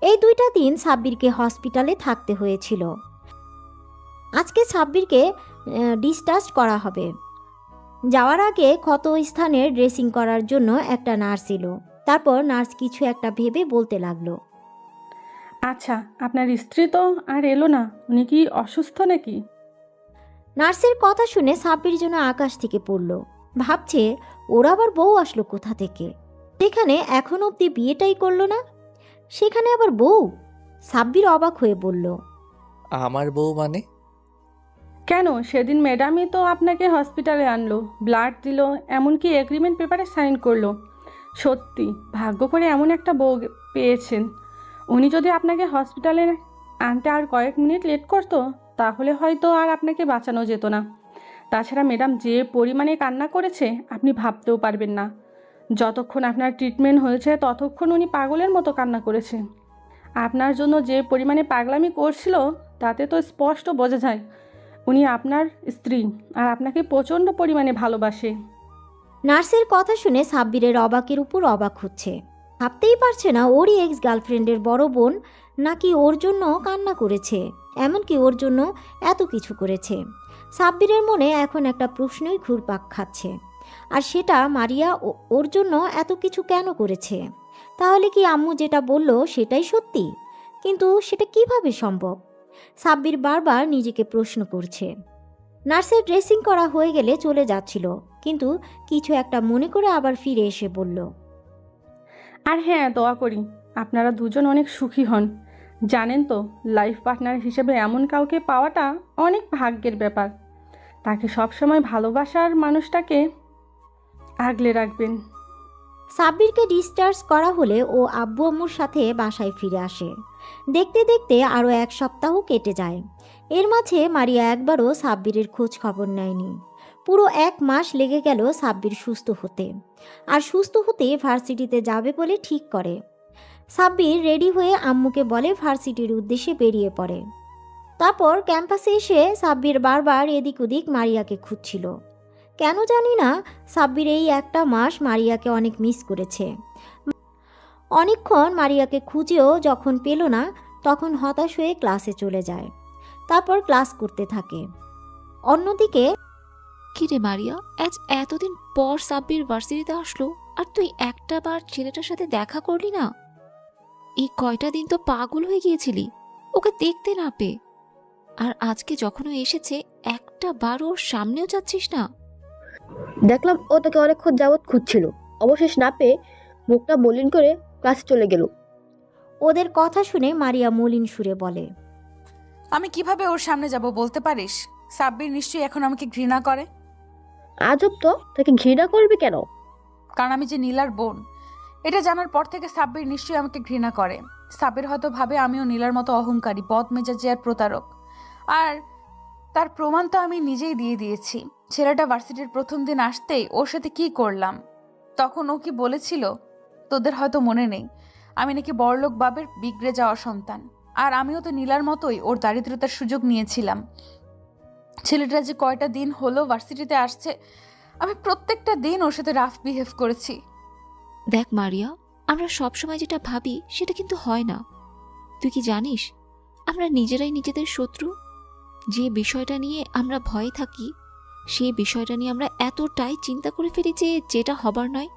A: এই 2টা দিন সাব্বিরকে হসপিটালে থাকতে হয়েছিল। আজকে সাব্বিরকে ডিসচার্জ করা হবে। যাওয়ার আগে ক্ষত স্থানের ড্রেসিং করার জন্য একটা নার্স এলো। তারপর নার্স কিছু একটা ভেবে বলতে লাগলো,
G: আচ্ছা, আপনার স্ত্রী তো আর এলো না, উনি কি অসুস্থ নাকি?
A: নার্সের কথা শুনে সাব্বির যেন আকাশ থেকে পড়ল। ভাবছে ওর আবার বউ আসলো কোথা থেকে? সেখানে এখন অবধি বিয়েটাই করলো না, সেখানে আবার বউ। সাব্বির অবাক হয়ে বলল,
D: আমার বউ মানে?
G: কেন, সেদিন ম্যাডামই তো আপনাকে হসপিটালে আনলো, ব্লাড দিল, এমনকি এগ্রিমেন্ট পেপারে সাইন করলো। সত্যি ভাগ্য করে এমন একটা বউ পেয়েছেন। উনি যদি আপনাকে হসপিটালে আনতে আর কয়েক মিনিট লেট করতো, তাহলে হয়তো আর আপনাকে বাঁচানো যেত না। তাছাড়া ম্যাডাম যে পরিমাণে কান্না করেছে আপনি ভাবতেও পারবেন না। যতক্ষণ আপনার ট্রিটমেন্ট হয়েছে ততক্ষণ উনি পাগলের মতো কান্না করেছে। আপনার জন্য যে পরিমাণে পাগলামি করছিল তাতে তো স্পষ্ট বোঝা যায় উনি আপনার স্ত্রী আর আপনাকে প্রচণ্ড পরিমাণে ভালোবাসে।
A: নার্সের কথা শুনে সাব্বিরের অবাকের উপর অবাক হচ্ছে। ভাবতেই পারছে না ওরই এক্স গার্লফ্রেন্ডের বড় বোন নাকি ওর জন্য কান্না করেছে, এমনকি ওর জন্য এত কিছু করেছে। সাব্বিরের মনে এখন একটা প্রশ্নই ঘুরপাক খাচ্ছে, আর সেটা মারিয়া ওর জন্য এত কিছু কেন করেছে? তাহলে কি আম্মু যেটা বলল সেটাই সত্যি? কিন্তু সেটা কিভাবে সম্ভব? সাব্বির বারবার নিজেকে প্রশ্ন করছে। নার্সের ড্রেসিং করা হয়ে গেলে চলে যাচ্ছিল, কিন্তু কিছু একটা মনে করে আবার ফিরে এসে বলল,
G: আর হ্যাঁ, দোয়া করি আপনারা দুজন অনেক সুখী হন। জানেন তো, লাইফ পার্টনার হিসেবে এমন কাউকে পাওয়াটা অনেক ভাগ্যের ব্যাপার। তাকে সবসময় ভালোবাসার মানুষটাকে আগলে রাখবেন।
A: সাব্বিরকে ডিসচার্জ করা হলে ও আব্বু আম্মুর সাথে বাসায় ফিরে আসে। দেখতে দেখতে আরও 1 সপ্তাহ কেটে যায়। এর মাঝে মারিয়া একবারও সাব্বিরের খোঁজ খবর নেয়নি। পুরো 1 মাস লেগে গেল সাব্বির সুস্থ হতে। আর সুস্থ হতে ভার্সিটিতে যাবে বলে ঠিক করে। সাব্বির রেডি হয়ে আম্মুকে বলে ভার্সিটির উদ্দেশ্যে বেরিয়ে পড়ে। তারপর ক্যাম্পাসে এসে সাব্বির বারবার এদিক ওদিক মারিয়াকে খুঁজছিল। কেন জানি না, সাব্বির এই 1টা মাস মারিয়াকে অনেক মিস করেছে। অনেকক্ষণ মারিয়াকে খুঁজেও যখন পেল না, তখন হতাশ হয়ে ক্লাসে চলে যায়। তারপর ক্লাস করতে থাকে। অন্যদিকে
C: কি রে মারিয়া, আজ এতদিন পর সাব্বির ভার্সিটিতে আসলো আর তুই একটা বার ছেলেটার সাথে দেখা করলি না? এই কয়টা দিন তো পাগল হয়ে গিয়েছিলি ওকে দেখতে না পেয়ে, আর আজকে যখন ও এসেছে একটা বার ওর সামনেও যাচ্ছিস না।
B: দেখলাম ও তোকে অনেকক্ষণ যাবৎ খুঁজছিল, অবশেষ না পেয়ে মুখটা মলিন করে ক্লাসে চলে গেল।
A: ওদের কথা শুনে মারিয়া মলিন সুরে বলে,
E: আমি কিভাবে ওর সামনে যাব বলতে পারিস? সাব্বির নিশ্চয়ই এখন আমাকে ঘৃণা করে।
B: আজব তো, তাকে ঘৃণা করবি কেন?
E: কারণ আমি যে নীলার বোন, এটা জানার পর থেকে সাব্বির নিশ্চয়ই আমাকে ঘৃণা করে। সাব্বির হয়তো ভাবে আমিও নীলার মতো অহংকারী, বদমেজাজি আর প্রতারক। আর তার প্রমাণ তো আমি নিজেই দিয়ে দিয়েছি। ছেলেটা ভার্সিটির প্রথম দিন আসতেই ওর সাথে কি করলাম, তখন ও কি বলেছিল তোদের হয়তো মনে নেই, আমি নাকি বড়লোক বাবের বিগড়ে যাওয়া সন্তান। আর আমিও তো নীলার মতোই ওর দারিদ্রতার সুযোগ নিয়েছিলাম। ছেলেটা যে কয়টা দিন হলো ভার্সিটিতে আসছে, আমি প্রত্যেকটা দিন ওর সাথে রাফ বিহেভ করেছি।
C: দেখ মারিয়া, আমরা সবসময় যেটা ভাবি সেটা কিন্তু হয় না। তুই কি জানিস আমরা নিজেরাই নিজেদের শত্রু? যে বিষয়টা নিয়ে আমরা ভয়ে থাকি সেই বিষয়টা নিয়ে আমরা এতটাই চিন্তা করে ফেলি যে যেটা হবার নয়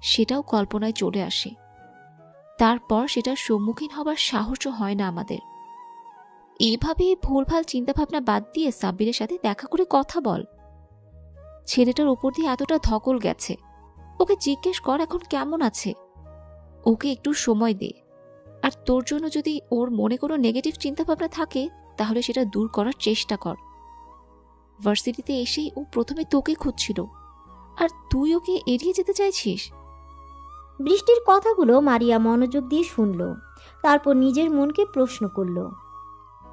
C: সেটাও কল্পনায় চলে আসে। তারপর সেটার সম্মুখীন হবার সাহসও হয় না আমাদের। এভাবে ভুলভাল চিন্তাভাবনা বাদ দিয়ে সাব্বিরের সাথে দেখা করে কথা বল। ছেলেটার উপর দিয়ে এতটা ধকল গেছে, ওকে জিজ্ঞেস কর এখন কেমন আছে। ওকে একটু সময় দে। আর তোর জন্য যদি ওর মনে কোনো নেগেটিভ চিন্তাভাবনা থাকে তাহলে সেটা দূর করার চেষ্টা কর। ভার্সিটিতে এসেই ও প্রথমে তোকে খুঁজছিল, আর তুই ওকে এড়িয়ে যেতে চাইছিস।
A: বৃষ্টির কথাগুলো মারিয়া মনোযোগ দিয়ে শুনল। তারপর নিজের মনকে প্রশ্ন করল,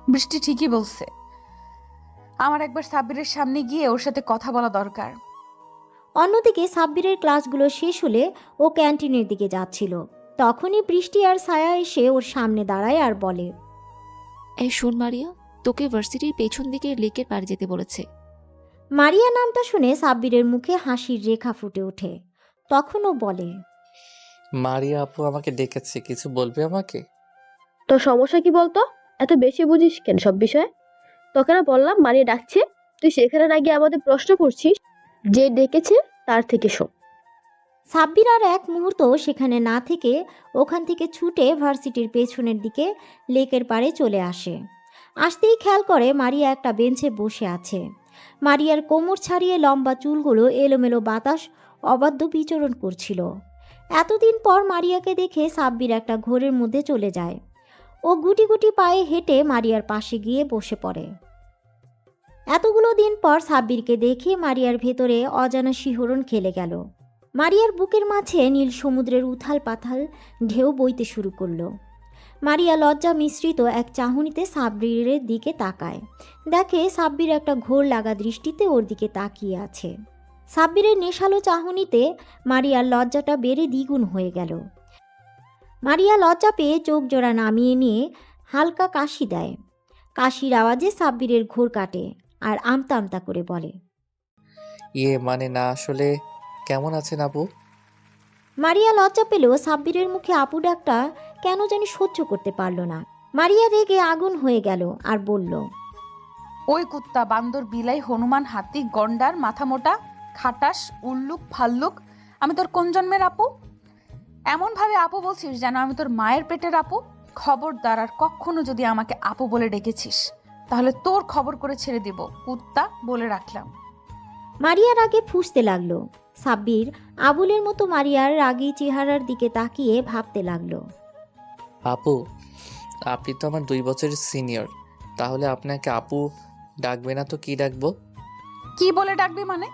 E: বৃষ্টি ঠিকই বলছে, আমার একবার সাব্বিরের সামনে গিয়ে ওর সাথে কথা বলা দরকার।
A: অন্যদিকে সাব্বিরের ক্লাসগুলো শেষ হলে ও ক্যান্টিনের দিকে যাচ্ছিল। তখনই বৃষ্টি আর ছায়া এসে ওর সামনে দাঁড়ায় আর বলে,
C: এই শোন মারিয়া, তোকে ভার্সিটির পেছন দিকের লেকের পাড়ে যেতে বলেছে।
A: মারিয়া নামটা শুনে সাব্বিরের মুখে হাসির রেখা ফুটে ওঠে। তখন ও বলে,
D: মারিয়া আপু আমাকে ডেকেছে, কিছু বলবে আমাকে?
B: তোর সমস্যা কি বলতো? এত বেশি বুঝিস কেন সব বিষয়ে? তোকে না বললাম মারিয়া ডাকছে, তুই সেখানে না গিয়ে আমাদের প্রশ্ন করছিস। যে ডেকেছে তার থেকে শোন।
A: সাব্বির আর এক মুহূর্ত সেখানে না থেকে ওখান থেকে ছুটে ভার্সিটির পেছনের দিকে লেকের পাড়ে চলে আসে। আসতেই খেয়াল করে মারিয়া একটা বেঞ্চে বসে আছে। মারিয়ার কোমর ছাড়িয়ে লম্বা চুলগুলো এলোমেলো বাতাস অবাধ্য বিচরণ করছিল। এতদিন পর মারিয়াকে দেখে সাব্বির একটা ঘোরের মধ্যে চলে যায়। ও গুটি গুটি পায়ে হেঁটে মারিয়ার পাশে গিয়ে বসে পড়ে। এতগুলো দিন পর সাব্বিরকে দেখে মারিয়ার ভেতরে অজানা শিহরণ খেলে গেল। মারিয়ার বুকের মাঝে নীল সমুদ্রের উথাল পাথাল ঢেউ বইতে শুরু করলো। মারিয়া লজ্জা মিশ্রিত এক চাহনিতে সাব্বিরের দিকে তাকায়। দেখে সাব্বির একটা ঘোর লাগা দৃষ্টিতে ওর দিকে তাকিয়ে আছে। সাব্বিরের নেশালো চাহনিতে মারিয়ার লজ্জাটা বেড়ে দ্বিগুণ হয়ে গেল। মারিয়া লজ্জা পেয়ে চোখ জোড়া নামিয়ে নিয়ে হালকা কাশি দেয়। কাশির আওয়াজে সাব্বিরের ঘোর কাটে আর আমতা আমতা করে বলে,
D: মানে না, আসলে কেমন আছেন আপু?
A: মারিয়া লজ্জা পেলেও সাব্বিরের মুখে আপু ডাকটা কেন জানি সহ্য করতে পারল না। মারিয়া রেগে আগুন হয়ে গেল আর বলল,
E: ওই কুত্তা, বান্দর, বিলাই, হনুমান, হাতি, গন্ডার, মাথা মোটা, খাটাস, উল্লুক, ফাল্লুক, আমি তোর কোন জন্মের আপু? এমনভাবে আপু বলছিস যেন আমি তোর মায়ের পেটের আপু। খবরদার, আর কখনো যদি আমাকে আপু বলে ডেকেছিস তাহলে তোর খবর করে ছেড়ে দিব, কুত্তা, বলে রাখলাম।
A: মারিয়ার আগে ফুঁসতে লাগলো। সাব্বির আবুলের মতো মারিয়ার রাগী চেহারার দিকে তাকিয়ে ভাবতে লাগলো,
D: আপু, আপনি তো আমার 2 বছরের সিনিয়র, তাহলে আপনাকে আপু ডাকবে না তো কি ডাকবো?
E: কি বলে ডাকবি মানে?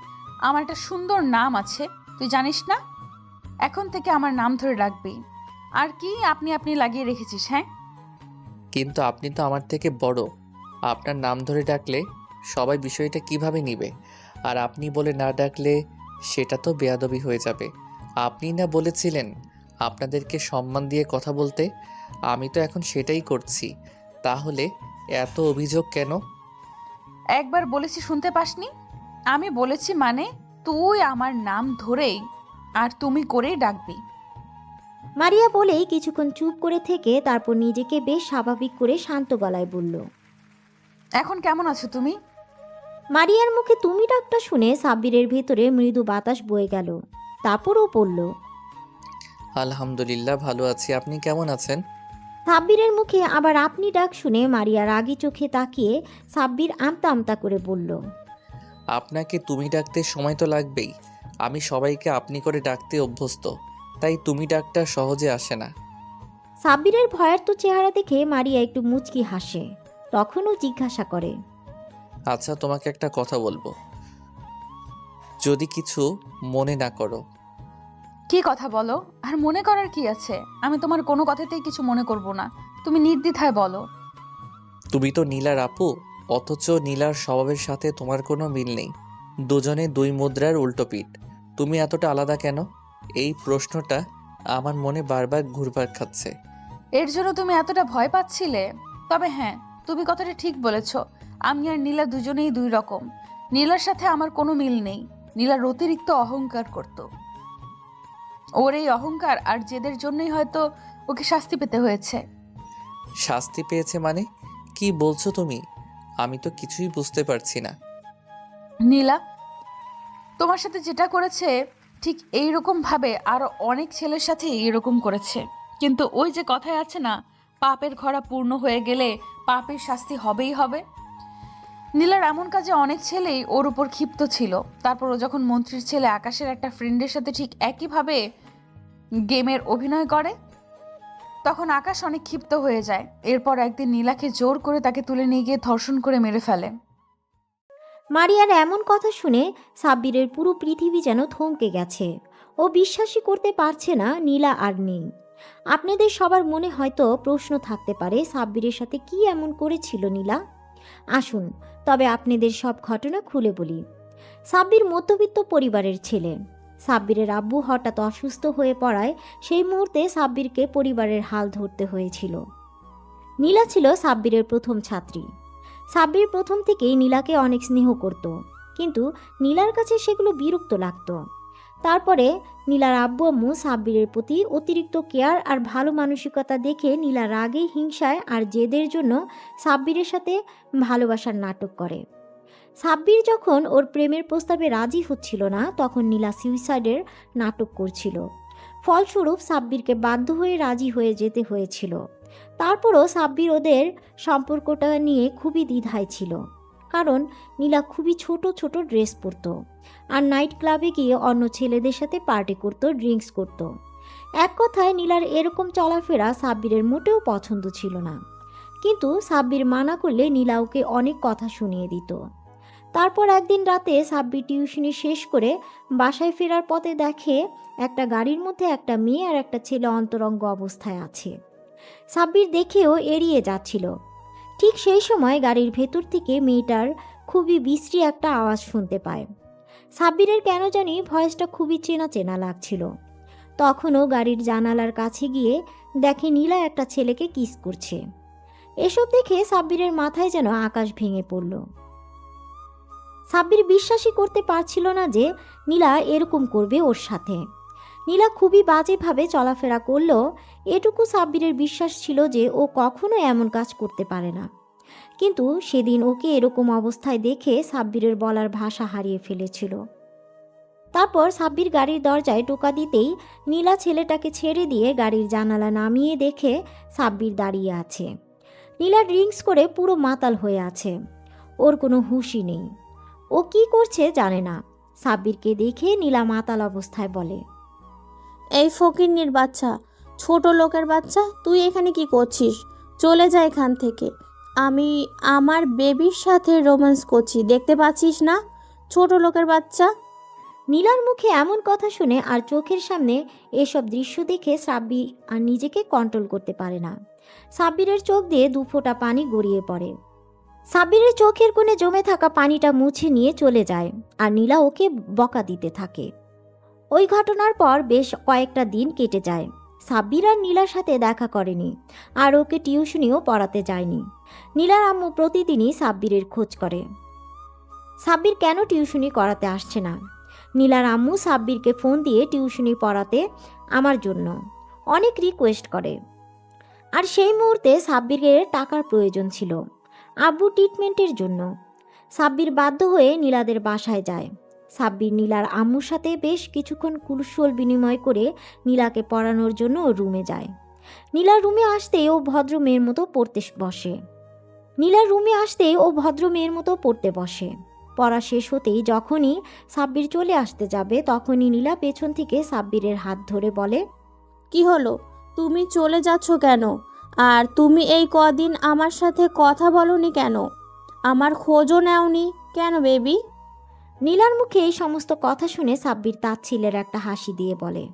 E: আমার একটা সুন্দর নাম আছে, তুই জানিস না? এখন থেকে আমার নাম ধরে রাখবি। আর কি আপনি আপনি লাগিয়ে রেখেছিস? হ্যাঁ,
D: কিন্তু আপনি তো আমার থেকে বড়, আপনার নাম ধরে ডাকলে সবাই বিষয়টা কিভাবে নিবে? আর আপনি বলে না ডাকলে সেটা তো বেয়াদবি হয়ে যাবে। আপনি না বলেছিলেন আপনাদেরকে সম্মান দিয়ে কথা বলতে, আমি তো এখন সেটাই করছি। তাহলে এত অভিযোগ কেন?
E: একবার বলেছি শুনতে পাসনি? আমি বলেছি মানে তুই আমার নাম ধরেই আর তুমি করেই ডাকবি।
A: মারিয়া বলেই কিছুক্ষণ চুপ করে থেকে তারপর নিজেকে বেশ স্বাভাবিক করে শান্ত গলায় বলল।
E: এখন কেমন আছো তুমি?
A: মারিয়ার মুখে তুমি ডাকটা শুনে সাব্বিরের ভেতরে মৃদু বাতাস বয়ে গেল। তারপরও বলল,
D: আলহামদুলিল্লাহ ভালো আছি, আপনি কেমন আছেন?
A: সাব্বিরের মুখে আবার আপনি ডাক শুনে মারিয়া রাগী চোখে তাকিয়ে সাব্বির আমতা আমতা করে বলল,
D: আপনাকে তুমি ডাকতে সময় তো লাগবেই। আমি সবাইকে আপনি করে ডাকতে অভ্যস্ত, তাই তুমি ডাকটা সহজে আসে না।
A: সাব্বিরের ভয়ার্ত চেহারা দেখে মারিয়া একটু মুচকি হাসে। তখনও জিজ্ঞাসা করে,
D: আচ্ছা, তোমাকে একটা কথা বলবো, যদি কিছু মনে না করো।
E: কি কথা বলো? আর মনে করার কি আছে? আমি তোমার কোনো কথাতেই কিছু মনে করব না, তুমি নির্দ্বিধায় বলো।
D: তুমি তো নীলার আপু, অথচ নীলার স্বভাবের সাথে তোমার কোনো মিল নেই। দুজনে দুই মুদ্রার উল্টো পিঠ। তুমি এতটা আলাদা কেন? এই প্রশ্নটা আমার মনে বারবার ঘুরপাক খাচ্ছে।
E: এর জন্য তুমি এতটা ভয় পাচ্ছিলে? তবে হ্যাঁ, তুমি কথাটা ঠিক বলেছ। আমি আর নীলা দুজনেই দুই রকম। নীলার সাথে আমার কোনো মিল নেই। নীলার অতিরিক্ত অহংকার করত। ওর এই অহংকার আর জেদের জন্যই হয়তো ওকে শাস্তি পেতে হয়েছে।
D: শাস্তি পেয়েছে মানে? কি বলছো তুমি? আমি তো কিছুই বুঝতে পারছি না।
E: নীলা তোমার সাথে যেটা করেছে ঠিক এইরকম ভাবে আরো অনেক ছেলের সাথে এইরকম করেছে। কিন্তু ওই যে কথায় আছে না, পাপের ঘড়া পূর্ণ হয়ে গেলে পাপের শাস্তি হবেই হবে। নীলার এমন কাজে অনেক ছেলেই ওর উপর ক্ষিপ্ত ছিল। তারপর ও যখন মন্ত্রীর ছেলে আকাশের একটা ফ্রেন্ডের সাথে ঠিক একইভাবে গেমের অভিনয় করে, তখন আকাশ অনেক ক্ষিপ্ত হয়ে যায়। এরপর একদিন নীলাকে জোর করে তাকে তুলে নিয়ে গিয়ে ধর্ষণ করে মেরে ফেলে।
A: মারিয়ার এমন কথা শুনে সাব্বিরের পুরো পৃথিবী যেন থমকে গেছে। ও বিশ্বাসই করতে পারছে না নীলা আর নেই। আপনাদের সবার মনে হয়তো প্রশ্ন থাকতে পারে, সাব্বিরের সাথে কি এমন করেছিল নীলা। আসুন তবে আপনাদের সব ঘটনা খুলে বলি। সাব্বির মধ্যবিত্ত পরিবারের ছেলে। সাব্বিরের আব্বু হঠাৎ অসুস্থ হয়ে পড়ায় সেই মুহূর্তে সাব্বিরকে পরিবারের হাল ধরতে হয়েছিল। নীলা ছিল সাব্বিরের প্রথম ছাত্রী। সাব্বির প্রথম থেকেই নীলাকে অনেক স্নেহ করত, কিন্তু নীলার কাছে সেগুলো বিরক্ত লাগত। তারপরে নীলার আব্বু আম্মু সাব্বিরের প্রতি অতিরিক্ত কেয়ার আর ভালো মানসিকতা দেখে নীলা রাগে, হিংসায় আর জেদের জন্য সাব্বিরের সাথে ভালোবাসার নাটক করে। সাব্বির যখন ওর প্রেমের প্রস্তাবে রাজি হচ্ছিল না, তখন নীলা সুইসাইডের নাটক করছিল। ফলস্বরূপ সাব্বিরকে বাধ্য হয়ে রাজি হয়ে যেতে হয়েছিল। তারপরও সাব্বির ওদের সম্পর্কটা নিয়ে খুবই দ্বিধায় ছিল, কারণ নীলা খুবই ছোট ছোট ড্রেস পরতো আর নাইট ক্লাবে গিয়ে অন্য ছেলেদের সাথে পার্টি করত, ড্রিঙ্কস করত। এক কথায় নীলার এরকম চলাফেরা সাব্বিরের মোটেও পছন্দ ছিল না। কিন্তু সাব্বির মানা করলে নীলা ওকে অনেক কথা শুনিয়ে দিত। তারপর একদিন রাতে সাব্বির টিউশনি শেষ করে বাসায় ফেরার পথে দেখে একটা গাড়ির মধ্যে একটা মেয়ে আর একটা ছেলে অন্তরঙ্গ অবস্থায় আছে। সাব্বির দেখেও এড়িয়ে যাচ্ছিল। ঠিক সেই সময় গাড়ির ভেতর থেকে মেয়েটার খুবই বিশ্রী একটা আওয়াজ শুনতে পায়। সাব্বিরের কেন জানি ভয়েসটা খুবই চেনা চেনা লাগছিল। তখনও গাড়ির জানালার কাছে গিয়ে দেখে নীলা একটা ছেলেকে কিস করছে। এসব দেখে সাব্বিরের মাথায় যেন আকাশ ভেঙে পড়ল। সাব্বির বিশ্বাসই করতে পারছিল না যে নীলা এরকম করবে ওর সাথে। নীলা খুবই বাজেভাবে চলাফেরা করলেও এটুকু সাব্বিরের বিশ্বাস ছিল যে ও কখনো এমন কাজ করতে পারে না। কিন্তু সেদিন ওকে এরকম অবস্থায় দেখে সাব্বিরের বলার ভাষা হারিয়ে ফেলেছিল। তারপর সাব্বির গাড়ির দরজায় টোকা দিতেই নীলা ছেলেটাকে ছেড়ে দিয়ে গাড়ির জানালা নামিয়ে দেখে সাব্বির দাঁড়িয়ে আছে। নীলা ড্রিঙ্কস করে পুরো মাতাল হয়ে আছে, ওর কোনো হুঁশই নেই। ও কি করছে জানে না। সাব্বিরকে দেখে নীলা মাতাল অবস্থায় বলে,
J: এই ফকিন্নির বাচ্চা, ছোট লোকের বাচ্চা, তুই এখানে কি করছিস? চলে যা এখান থেকে। আমি আমার বেবির সাথে রোম্যান্স করছি, দেখতে পাচ্ছিস না? ছোট লোকের বাচ্চা।
A: নীলার মুখে এমন কথা শুনে আর চোখের সামনে এসব দৃশ্য দেখে সাব্বির আর নিজেকে কন্ট্রোল করতে পারে না। সাব্বিরের চোখ দিয়ে দু ফোঁটা পানি গড়িয়ে পড়ে। সাব্বিরের চোখের কোণে জমে থাকা পানিটা মুছে নিয়ে চলে যায় আর নীলা ওকে বকা দিতে থাকে। ওই ঘটনার পর বেশ কয়েকটা দিন কেটে যায়। সাব্বির আর নীলার সাথে দেখা করেনি আর ওকে টিউশনিও পড়াতে যায়নি। নীলার আম্মু প্রতিদিনই সাব্বিরের খোঁজ করে, সাব্বির কেন টিউশনি করাতে আসছে না। নীলার আম্মু সাব্বিরকে ফোন দিয়ে টিউশনি পড়াতে আমার জন্য অনেক রিকোয়েস্ট করে। আর সেই মুহূর্তে সাব্বিরের টাকার প্রয়োজন ছিল আব্বু ট্রিটমেন্টের জন্য। সাব্বির বাধ্য হয়ে নীলাদের বাসায় যায়। সাব্বির নীলার আম্মুর সাথে বেশ কিছুক্ষণ কুশল বিনিময় করে নীলাকে পড়ানোর জন্য ওর রুমে যায়। নীলার রুমে আসতেই ও ভদ্র মেয়ের মতো পড়তে বসে। পড়া শেষ হতেই যখনই সাব্বির চলে আসতে যাবে তখনই নীলা পেছন থেকে সাব্বিরের হাত ধরে বলে,
J: কি হলো, তুমি চলে যাচ্ছ কেন? আর তুমি এই কদিন আমার সাথে কথা বলনি কেন? আমার খোঁজও নেওনি কেন বেবি?
A: নীলার মুখে এই সমস্ত কথা শুনে সাব্বির তাচ্ছিলের একটা হাসি দিয়ে বলে,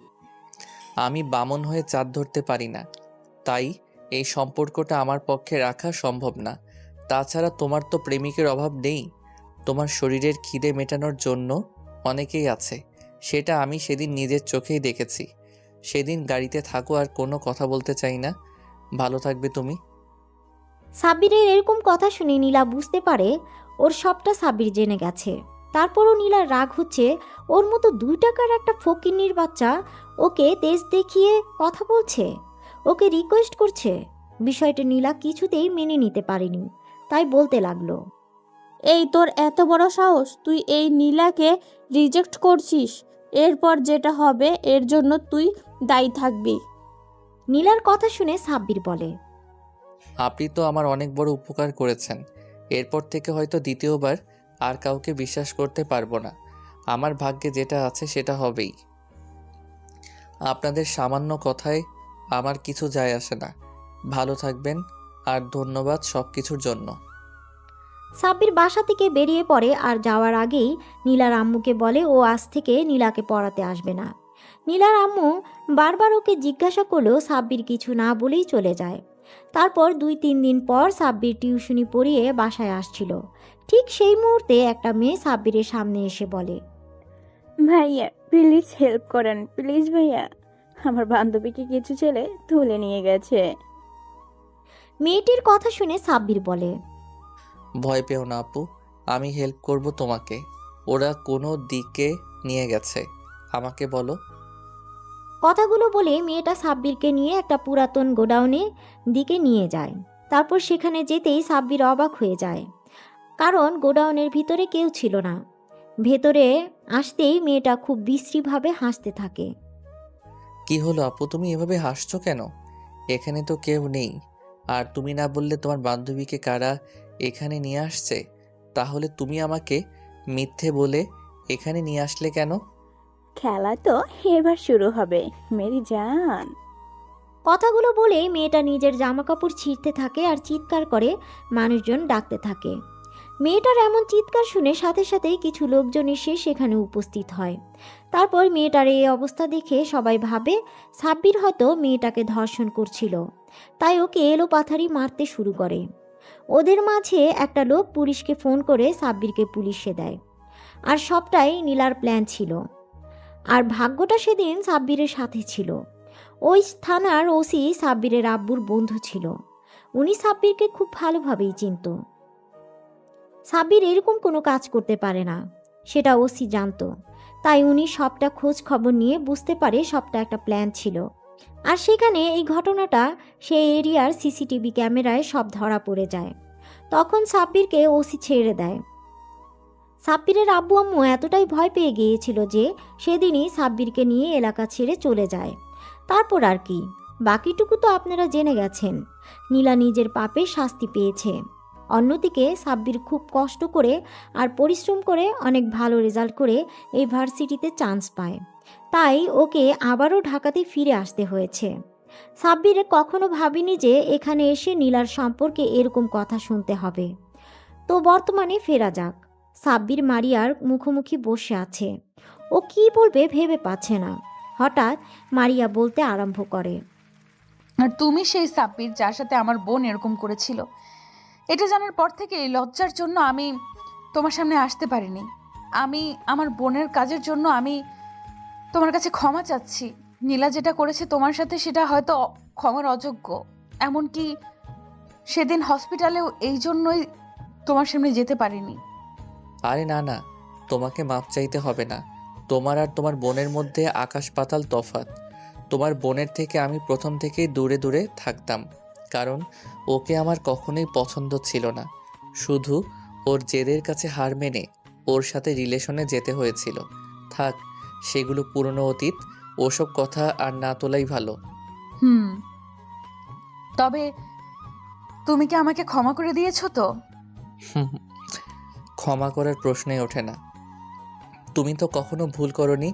D: আমি বামন হয়ে চাঁদ ধরতে পারি না, তাই এই সম্পর্কটা আমার পক্ষে রাখা সম্ভব না। তাছাড়া তোমার তো প্রেমিকের অভাব নেই। তোমার শরীরের খিদে মেটানোর জন্য অনেকেই আছে, সেটা আমি সেদিন নিজের চোখেই দেখেছি। সেদিন গাড়িতে থাকো, আর কোনো কথা বলতে চাই না। ভালো থাকবে তুমি।
A: সাব্বিরের এরকম কথা শুনে নীলা বুঝতে পারে ওর সবটা সাব্বির জেনে গেছে। তারপরও নীলার রাগ হচ্ছে, ওর মতো 2 টাকার একটা ফকিন্নির বাচ্চা ওকে তেজ দেখিয়ে কথা বলছে, ওকে রিকোয়েস্ট করছে। বিষয়টা নীলা কিছুতেই মেনে নিতে পারেনি, তাই বলতে লাগলো,
J: এই তোর এত বড় সাহস, তুই এই নীলাকে রিজেক্ট করছিস? এরপর যেটা হবে এর জন্য তুই দায়ী থাকবি।
A: নীলার কথা শুনে সাব্বির বলে,
D: আপনি তো আমার অনেক বড় উপকার করেছেন। এরপর থেকে হয়তো দ্বিতীয়বার আর কাউকে বিশ্বাস করতে পারবো না। আমার ভাগ্যে যেটা আছে সেটা হবেই। আপনাদের সামান্য কথায় আমার কিছু যায় আসে না। ভালো থাকবেন, আর ধন্যবাদ সব কিছুর জন্য।
A: সাব্বির বাসা থেকে বেরিয়ে পড়ে আর যাওয়ার আগেই নীলার আম্মুকে বলে ও আজ থেকে নীলাকে পড়াতে আসবে না। নীলার আম্মু বারবার ওকে জিজ্ঞাসা করলেও সাব্বির কিছু না বলেই চলে যায়। তারপর 2-3 দিন পর সাব্বির টিউশনি পড়িয়ে বাসায় আসছিল। ঠিক সেই মুহূর্তে একটা মেয়ে সাব্বিরের সামনে এসে বলে,
K: ভাইয়া প্লিজ হেল্প করেন, প্লিজ ভাইয়া, আমার বান্ধবীকে কিছু ছেলে তুলে নিয়ে গেছে।
A: মেয়েটির কথা শুনে সাব্বির বলে,
D: ভয় পেও না আপু, আমি হেল্প করব তোমাকে। ওরা কোনো দিকে নিয়ে গেছে, আমাকে বলো।
A: কথাগুলো বলে মেয়েটা সাব্বিরকে নিয়ে একটা পুরাতন গোডাউনের দিকে নিয়ে যায়। তারপর সেখানে যেতেই সাব্বির অবাক হয়ে যায়, কারণ গোডাউনের ভিতরে কেউ ছিল না। ভেতরে আসতেই মেয়েটা খুব বিশ্রীভাবে হাসতে থাকে।
D: কি হলো আপু, তুমি এভাবে হাসছো কেন? এখানে তো কেউ নেই। আর তুমি না বললে তোমার বান্ধবীকে কারা এখানে নিয়ে আসছে? তাহলে তুমি আমাকে মিথ্যে বলে এখানে নিয়ে আসলে কেন?
K: খেলা তো এবার শুরু হবে মেরি জান।
A: কথাগুলো বলেই মেয়েটা নিজের জামাকাপড় ছিঁড়তে থাকে আর চিৎকার করে মানুষজন ডাকতে থাকে। মেয়েটার এমন চিৎকার শুনে সাথে সাথেই কিছু লোকজন এসে সেখানে উপস্থিত হয়। তারপর মেয়েটার এই অবস্থা দেখে সবাই ভাবে সাব্বির হয়তো মেয়েটাকে ধর্ষণ করছিল, তাই ওকে এলোপাথারি মারতে শুরু করে। ওদের মাঝে একটা লোক পুলিশকে ফোন করে সাব্বিরকে পুলিশে দেয়। আর সবটাই নীলার প্ল্যান ছিল। আর ভাগ্যটা সেদিন সাব্বিরের সাথে ছিল। ওই থানার ওসি সাব্বিরের আব্বুর বন্ধু ছিল। উনি সাব্বিরকে খুব ভালোভাবেই চিনত। সাব্বির এরকম কোনো কাজ করতে পারে না, সেটা ওসি জানতো। তাই উনি সবটা খোঁজ খবর নিয়ে বুঝতে পারে সবটা একটা প্ল্যান ছিল। আর সেখানে এই ঘটনাটা সেই এরিয়ার সিসিটিভি ক্যামেরায় সব ধরা পড়ে যায়। তখন সাব্বিরকে ওসি ছেড়ে দেয়। সাব্বিরের আব্বু আম্মু এতটাই ভয় পেয়ে গিয়েছিল যে সেদিনই সাব্বিরকে নিয়ে এলাকা ছেড়ে চলে যায়। তারপর আর কি, বাকিটুকু তো আপনারা জেনে গেছেন। নীলা নিজের পাপে শাস্তি পেয়েছে। অন্যদিকে সাব্বির খুব কষ্ট করে আর পরিশ্রম করে অনেক ভালো রেজাল্ট করে এই ভার্সিটিতে চান্স পায়, তাই ওকে আবারও ঢাকাতে ফিরে আসতে হয়েছে। সাব্বির কখনো ভাবিনি যে এখানে এসে নীলার সম্পর্কে এরকম কথা শুনতে হবে। তো বর্তমানে ফেরা যাক। সাব্বির মারিয়ার মুখোমুখি বসে আছে। ও কী বলবে ভেবে পাচ্ছে না। হঠাৎ মারিয়া বলতে আরম্ভ করে,
E: আর তুমি সেই সাব্বির যার সাথে আমার বোন এরকম করেছিল। এটা জানার পর থেকে লজ্জার জন্য আমি তোমার সামনে আসতে পারিনি। আমি আমার বোনের কাজের জন্য আমি তোমার কাছে ক্ষমা চাচ্ছি। নীলা যেটা করেছে তোমার সাথে সেটা হয়তো ক্ষমার অযোগ্য। এমনকি সেদিন হসপিটালেও এই জন্যই তোমার সামনে যেতে পারিনি।
D: আরে না না, তোমাকে মাপ চাইতে হবে না। তোমার আর তোমার বোনের মধ্যে আকাশ পাতাল তফাৎ। তোমার বোনের থেকে আমি প্রথম থেকেই দূরে দূরে থাকতাম, কারণ ওকে আমার কখনোই পছন্দ ছিল না। শুধু ওর জেদের কাছে হার মেনে ওর সাথে রিলেশনে যেতে হয়েছিল। থাক, সেগুলো পুরনো অতীত। ওসব কথা আর না তোলাই ভালো।
E: তবে তুমি কি আমাকে ক্ষমা করে দিয়েছো তো?
D: ক্ষমা করার প্রশ্নই ওঠে না। তুমি তো কখনো ভুল করনি।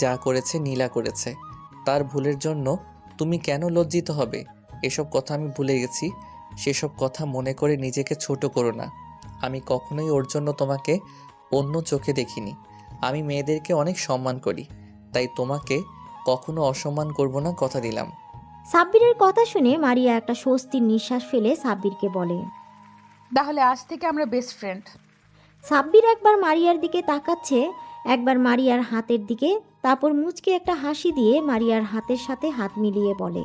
D: যা করেছে নীলা করেছে, তার ভুলের জন্য তুমি কেন লজ্জিত হবে? এসব কথা আমি ভুলে গেছি। সেসব কথা মনে করে নিজেকে ছোট করো না। আমি কখনোই ওর জন্য তোমাকে অন্য চোখে দেখিনি। আমি মেয়েদেরকে অনেক সম্মান করি, তাই তোমাকে কখনো অসম্মান করব না, কথা দিলাম।
A: সাব্বিরের কথা শুনে মারিয়া একটা স্বস্তির নিঃশ্বাস ফেলে সাব্বিরকে বলে,
E: তাহলে আজ থেকে আমরা বেস্ট ফ্রেন্ড।
A: সাব্বির একবার মারিয়ার দিকে তাকাচ্ছে, একবার মারিয়ার হাতের দিকে, তারপর মুচকে একটা হাসি দিয়ে মারিয়ার হাতের সাথে হাত মিলিয়ে বলে।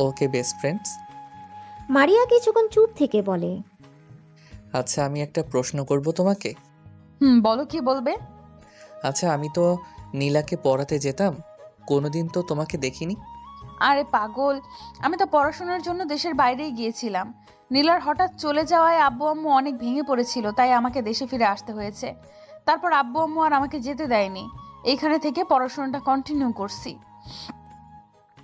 D: ওকে, বেস্ট ফ্রেন্ডস।
A: মারিয়া কিছুক্ষণ চুপ থেকে বলে,
D: আচ্ছা, আমি একটা প্রশ্ন করব তোমাকে।
E: বলো, কি বলবে?
D: আচ্ছা, আমি তো নীলাকে পড়াতে যেতাম, কোনোদিন তো তোমাকে দেখিনি।
E: আরে পাগল, আমি তো পড়াশোনার জন্য দেশের বাইরেই গিয়েছিলাম। নীলার হঠাৎ চলে যাওয়ায় আব্বু আম্মু অনেক ভেঙে পড়েছিল, তাই আমাকে দেশে ফিরে আসতে হয়েছে। তারপর আব্বু আম্মু আর আমাকে যেতে দেয়নি। এইখানে থেকে পড়াশোনাটা কন্টিনিউ করছি।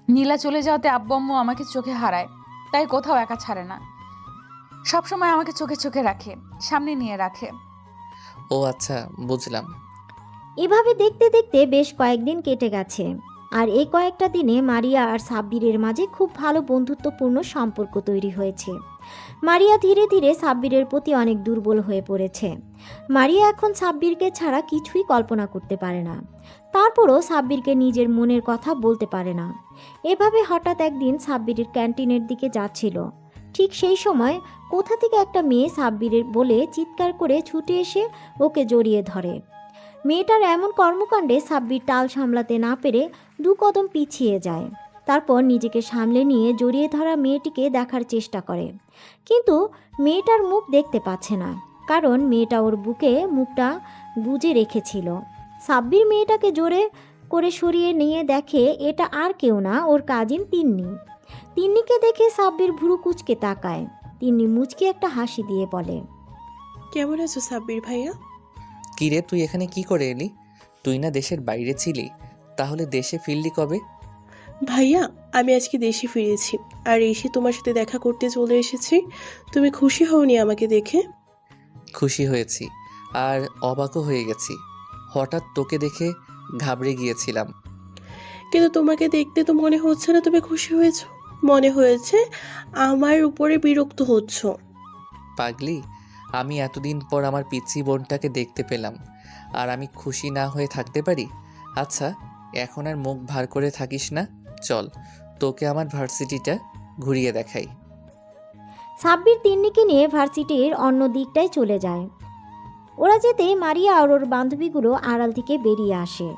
E: নীলা চলে যাওয়াতে আব্বু আম্মু আমাকে চোখে হারায়, তাই কোথাও একা ছাড়ে না। সবসময় আমাকে চোখে চোখে রাখে, সামনে নিয়ে রাখে।
D: ও আচ্ছা, বুঝলাম।
A: এভাবে দেখতে দেখতে বেশ কয়েকদিন কেটে গেছে। আর এই কয়েকটা দিনে মারিয়া আর সাব্বিরের মাঝে খুব ভালো বন্ধুত্বপূর্ণ সম্পর্ক তৈরি হয়েছে। মারিয়া ধীরে ধীরে সাব্বিরের প্রতি অনেক দুর্বল হয়ে পড়েছে। মারিয়া এখন সাব্বিরকে ছাড়া কিছুই কল্পনা করতে পারে না। তারপরও সাব্বিরকে নিজের মনের কথা বলতে পারে না। এভাবে হঠাৎ একদিন সাব্বিরের ক্যান্টিনের দিকে যাচ্ছিল। ঠিক সেই সময় কোথা থেকে একটা মেয়ে সাব্বিরের বলে চিৎকার করে ছুটে এসে ওকে জড়িয়ে ধরে। মেয়েটার এমন কর্মকাণ্ডে সাব্বির টাল সামলাতে না পেরে 2 কদম পিছিয়ে যায়। তারপর নিজেকে সামলে নিয়ে জড়িয়ে ধরা মেয়েটিকে দেখার চেষ্টা করে, কিন্তু মেয়েটার মুখ দেখতে পাচ্ছে না, কারণ মেয়েটা ওর বুকে মুখটা গুজে রেখেছিল। সাব্বির মেয়েটাকে জোরে করে সরিয়ে নিয়ে দেখে এটা আর কেউ না, ওর কাজিন তিন্নি। তিন্নিকে দেখে সাব্বির ভুরু কুচকে তাকায়। তিন্নি মুচকে একটা হাসি দিয়ে বলে,
L: কেমন আছো সাব্বির ভাইয়া?
D: কিরে, তুই এখানে কি করে এলি? তুই না দেশের বাইরে ছিলি, তাহলে দেশে ফিরলি কবে?
L: ভাইয়া, আমি আজকে দেশে ফিরেছি আর এসে তোমার সাথে দেখা করতে চলে এসেছি। তুমি খুশি হওনি আমাকে দেখে?
D: খুশি হয়েছি, আর অবাকও হয়ে গেছি। হঠাৎ তোকে দেখে ঘাবড়ে গিয়েছিলাম।
L: কিন্তু তোমাকে দেখতে তো মনে হচ্ছে না তুমি খুশি হয়েছো। মনে হয়েছে আমার উপরে বিরক্ত হচ্ছ।
D: পাগলি, আমি এতদিন পর আমার পিচ্চি বোনটাকে দেখতে পেলাম, আর আমি খুশি না হয়ে থাকতে পারি? আচ্ছা, এখন আর মুখ ভার করে থাকিস না, চল তোকে আমার ভার্সিটিটা ঘুরিয়ে দেখাই।
A: সাব্বির তিন্নিকে নিয়ে ভার্সিটির অন্য দিকটায় চলে যায়। ওরা যেতেই মারিয়া আর ওর বান্ধবীগুলো আড়াল থেকে বেরিয়ে আসে।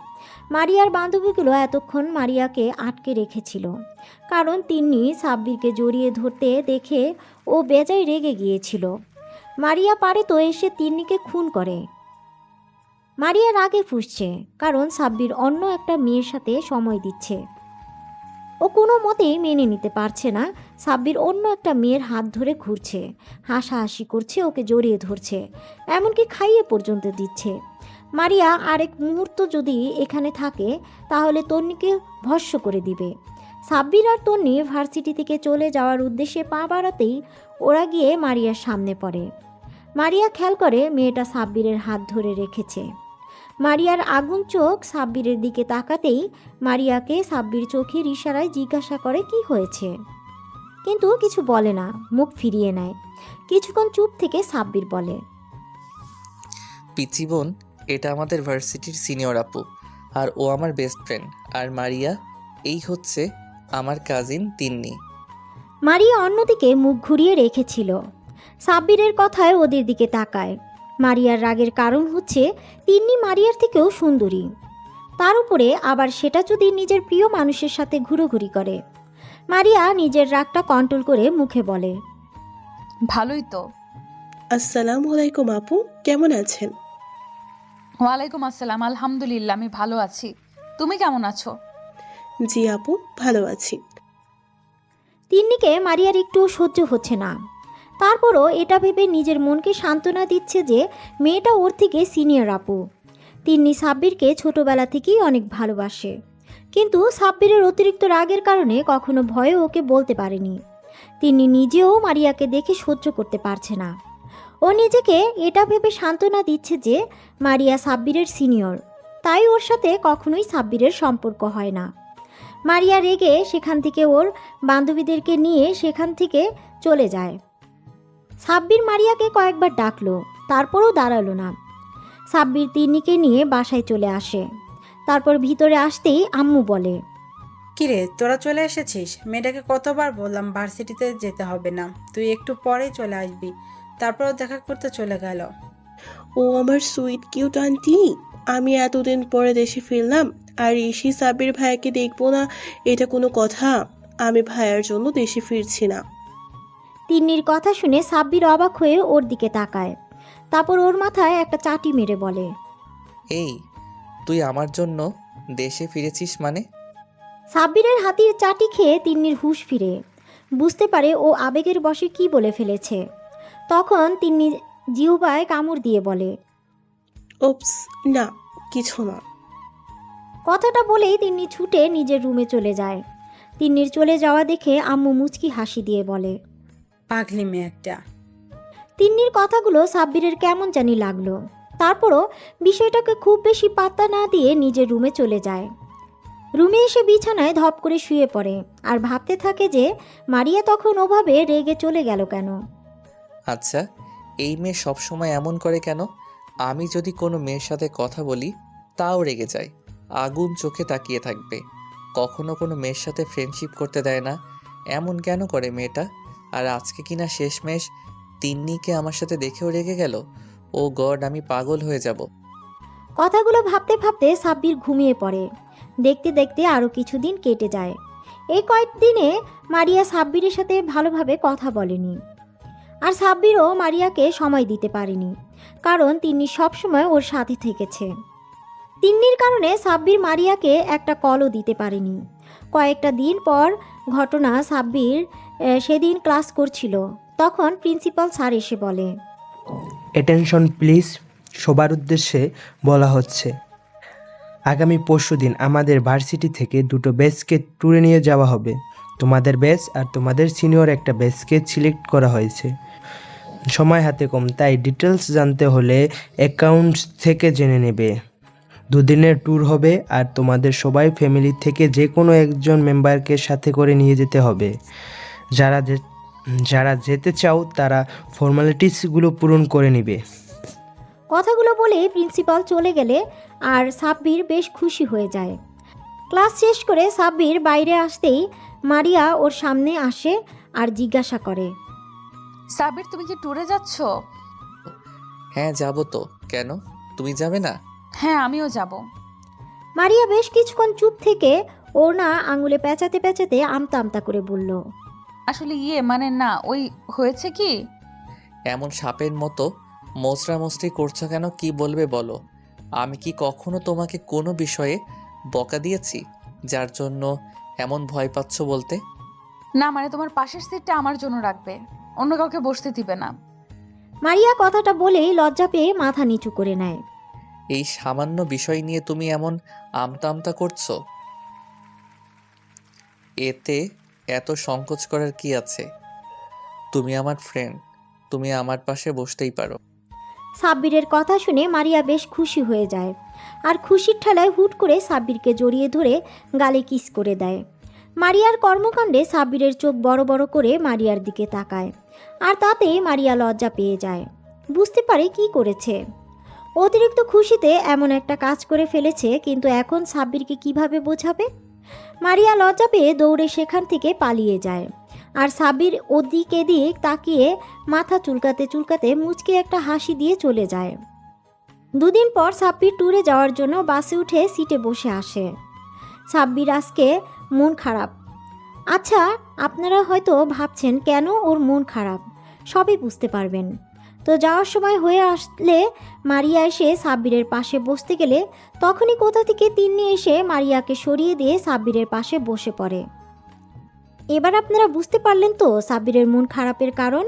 A: মারিয়ার বান্ধবীগুলো এতক্ষণ মারিয়াকে আটকে রেখেছিল, কারণ তিন্নি সাব্বিরকে জড়িয়ে ধরতে দেখে ও বেজায় রেগে গিয়েছিল। মারিয়া পারে তো এসে তিন্নিকে খুন করে। মারিয়া রাগে ফুঁসছে, কারণ সাব্বির অন্য একটা মেয়ের সাথে সময় দিচ্ছে। ও কোনো মতেই মেনে নিতে পারছে না সাব্বির অন্য একটা মেয়ের হাত ধরে ঘুরছে, হাসাহাসি করছে, ওকে জড়িয়ে ধরছে, এমনকি খাইয়ে পর্যন্ত দিচ্ছে। মারিয়া আরেক মুহূর্ত যদি এখানে থাকে তাহলে তন্নিকে ভস্ম করে দিবে। সাব্বির আর তন্নি ভার্সিটি থেকে চলে যাওয়ার উদ্দেশ্যে পা বাড়াতেই ওরা গিয়ে মারিয়ার সামনে পড়ে। মারিয়া খেয়াল করে মেয়েটা সাব্বিরের হাত ধরে রেখেছে। মারিয়ার আগুন চোখ সাব্বিরের দিকে তাকাতেই মারিয়াকে সাব্বির চোখের ইশারায় জিজ্ঞাসা করে কি হয়েছে, কিন্তু কিছু বলে না, মুখ ফিরিয়ে নেয়। কিছুক্ষণ চুপ থেকে সাব্বির বলে,
D: পিচ্চি বোন, এটা আমাদের ভার্সিটির সিনিয়র আপু, আর ও আমার বেস্ট ফ্রেন্ড। আর মারিয়া, এই হচ্ছে আমার কাজিন তিন্নি।
A: মারিয়া অন্যদিকে মুখ ঘুরিয়ে রেখেছিল। সাব্বিরের কথায় ওদের দিকে তাকায়। মারিয়ার রাগের কারণ হচ্ছে তিন্নি মারিয়ার থেকেও সুন্দরী, তার উপরে আবার সেটা যদি নিজের প্রিয় মানুষের সাথে ঘুরোঘুরি করে। মারিয়া নিজের রাগটা কন্ট্রোল করে মুখে বলে,
E: ভালোই তো।
L: আসসালামু আলাইকুম আপু, কেমন আছেন?
E: ওয়ালাইকুম আসসালাম, আলহামদুলিল্লাহ আমি ভালো আছি। তুমি কেমন আছো?
L: জি আপু, ভালো আছি।
A: তিন্নিকে মারিয়ার একটু সহ্য হচ্ছে না। তারপরও এটা ভেবে নিজের মনকে সান্ত্বনা দিচ্ছে যে মেয়েটা ওর থেকে সিনিয়র আপু। তিন্নি সাব্বিরকে ছোটবেলা থেকেই অনেক ভালোবাসে, কিন্তু সাব্বিরের অতিরিক্ত রাগের কারণে কখনো ভয়ে ওকে বলতে পারেনি। তিন্নি নিজেও মারিয়াকে দেখে সহ্য করতে পারছে না। ও নিজেকে এটা ভেবে সান্ত্বনা দিচ্ছে যে মারিয়া সাব্বিরের সিনিয়র, তাই ওর সাথে কখনোই সাব্বিরের সম্পর্ক হয় না। মারিয়া রেগে সেখান থেকে ওর বান্ধবীদেরকে নিয়ে সেখান থেকে চলে যায়। সাব্বির মারিয়াকে কয়েকবার ডাকলো, তারপরও দাঁড়ালো না। সাব্বির তিন্নিকে নিয়ে বাসায় চলে আসে। তারপর ভিতরে আসতেই আম্মু বলে,
F: কিরে, তোরা চলে এসেছিস? মেয়েটাকে কতবার বললাম ভার্সিটিতে যেতে হবে না, তুই একটু পরেই চলে আসবি, তারপরও দেখা করতে চলে গেল।
L: ও আমার সুইট কিউট আন্টি, আমি এতদিন পরে দেশে ফিরলাম আর ঋষি সাব্বির ভাইয়াকে দেখবো না, এটা কোনো কথা? আমি ভাইয়ার জন্য দেশে ফিরছি না।
A: তিন্নির কথা শুনে সাব্বির অবাক হয়ে ওর দিকে তাকায়। তারপর ওর মাথায় একটা চাটি মেরে বলে,
D: এই, তুই আমার জন্য দেশে ফিরেছিস মানে?
A: সাব্বিরের হাতির চাটি খেয়ে তিন্নির হুঁশ ফিরে। বুঝতে পারে ও আবেগের বশে কি বলে ফেলেছে। তখন তিন্নি জিহ্বায় কামড় দিয়ে বলে,
L: ওপস, না কিছু না।
A: কথাটা বলেই তিন্নি ছুটে নিজের রুমে চলে যায়। তিন্নির চলে যাওয়া দেখে আম্মু মুচকি হাসি দিয়ে বলে,
F: পাগলি মেয়ে একটা।
A: তিন্নির কথাগুলো সাব্বিরের কেমন জানি লাগলো। তারপরও বিষয়টাকে খুব বেশি পাত্তা না দিয়ে নিজের রুমে চলে যায়। রুমে এসে বিছানায় ধপ করে শুয়ে পড়ে আর ভাবতে থাকে যে মারিয়া তখন ওভাবে রেগে চলে গেল কেন।
D: আচ্ছা, এই মেয়ে সবসময় এমন করে কেন? আমি যদি কোনো মেয়ের সাথে কথা বলি তাও রেগে যায়, আগুন চোখে তাকিয়ে থাকবে, কখনো কোনো মেয়ের সাথে ফ্রেন্ডশিপ করতে দেয় না। এমন কেন করে মেয়েটা? আর আজকে কিনা শেষমেশ তিন্নিকে আমার সাথে দেখেও রেগে গেল। ও গড, আমি পাগল হয়ে যাব।
A: কথাগুলো ভাবতে ভাবতে সাব্বির ঘুমিয়ে পড়ে। দেখতে দেখতে আরও কিছুদিন কেটে যায়। এই কয়েকদিনে মারিয়া সাব্বিরের সাথে ভালোভাবে কথা বলেনি, আর সাব্বিরও মারিয়াকে সময় দিতে পারেনি, কারণ তিন্নি সবসময় ওর সাথে থেকেছে। তিন্নির কারণে সাব্বির মারিয়াকে একটা কলও দিতে পারেনি। কয়েকটা দিন পর ঘটনা, সাব্বির সেদিন ক্লাস করছিল, তখন প্রিন্সিপাল স্যার এসে বলে,
I: অ্যাটেনশন প্লিজ, সবার উদ্দেশ্যে বলা হচ্ছে, আগামী পরশুদিন আমাদের ভার্সিটি থেকে দুটো ব্যাচকে ট্যুরে নিয়ে যাওয়া হবে। তোমাদের ব্যাচ আর তোমাদের সিনিয়র একটা ব্যাচকে সিলেক্ট করা হয়েছে। সময় হাতে কম, তাই ডিটেলস জানতে হলে অ্যাকাউন্টস থেকে জেনে নেবে। দুদিনের ট্যুর হবে আর তোমাদের সবাই ফ্যামিলি থেকে যে কোনো একজন মেম্বারকে সাথে করে নিয়ে যেতে হবে। যারা যেতে চাও তারা ফর্মালিটিসগুলো পূরণ করে নেবে।
A: কথাগুলো বলে প্রিন্সিপাল চলে গেলে আর সাব্বির বেশ খুশি হয়ে যায়। ক্লাস শেষ করে সাব্বির বাইরে আসতেই মারিয়া ওর সামনে আসে আর জিজ্ঞাসা করে,
E: সাব্বির, তুমি কি ট্যুরে যাচ্ছ?
D: হ্যাঁ যাব তো, কেন তুমি যাবে না?
E: হ্যাঁ, আমিও যাব।
A: মারিয়া বেশ কিছুক্ষণ চুপ থেকে ওর না আঙুলে পেঁচাতে পেঁচাতে আমতা আমতা করে বলল,
E: আসলে মানে না, ওই হয়েছে কি।
D: এমন সাপের মতো মোচড়ামোচড়ি করছো কেন? কি বলবে বলো? আমি কি কখনো তোমাকে কোনো বিষয়ে বকা দিয়েছি যার জন্য এমন ভয় পাচ্ছ বলতে?
E: না, মানে তোমার পাশের সিটটা আমার জন্য রাখবে, অন্য কাউকে বসতে দিবে না।
A: মারিয়া কথাটা বলেই লজ্জা পেয়ে মাথা নিচু করে নেয়।
D: এই সামান্য বিষয় নিয়ে তুমি এমন আমতা আমতা করছো, এতে এত সংকোচ করার কি আছে? তুমি আমার ফ্রেন্ড, তুমি আমার পাশে বসতেই পারো।
A: সাব্বিরের কথা শুনে মারিয়া বেশ খুশি হয়ে যায়, আর খুশির ঠেলায় হুট করে সাব্বিরকে জড়িয়ে ধরে গালে কিস করে দেয়। মারিয়ার কর্মকাণ্ডে সাব্বিরের চোখ বড় বড় করে মারিয়ার দিকে তাকায়, আর তাতে মারিয়া লজ্জা পেয়ে যায়, বুঝতে পারে কি করেছে। অতিরিক্ত খুশিতে এমন একটা কাজ করে ফেলেছে, কিন্তু এখন সাব্বিরকে কিভাবে বোঝাবে? মারিয়া লজ্জা পেয়ে দৌড়ে সেখান থেকে পালিয়ে যায়। আর সাব্বির ওদিক এদিক তাকিয়ে মাথা চুলকাতে চুলকাতে মুচকি একটা হাসি দিয়ে চলে যায়। দুদিন পর সাব্বির ট্যুরে যাওয়ার জন্য বাসে উঠে সিটে বসে আসে। সাব্বির আজকে মন খারাপ। আচ্ছা, আপনারা হয়তো ভাবছেন কেন ওর মন খারাপ, সবই বুঝতে পারবেন। তো যাওয়ার সময় হয়ে আসলে মারিয়া এসে সাব্বিরের পাশে বসতে গেলে তখনই কোথা থেকে তিন্নি এসে মারিয়াকে সরিয়ে দিয়ে সাব্বিরের পাশে বসে পড়ে। এবার আপনারা বুঝতে পারলেন তো সাব্বিরের মন খারাপের কারণ।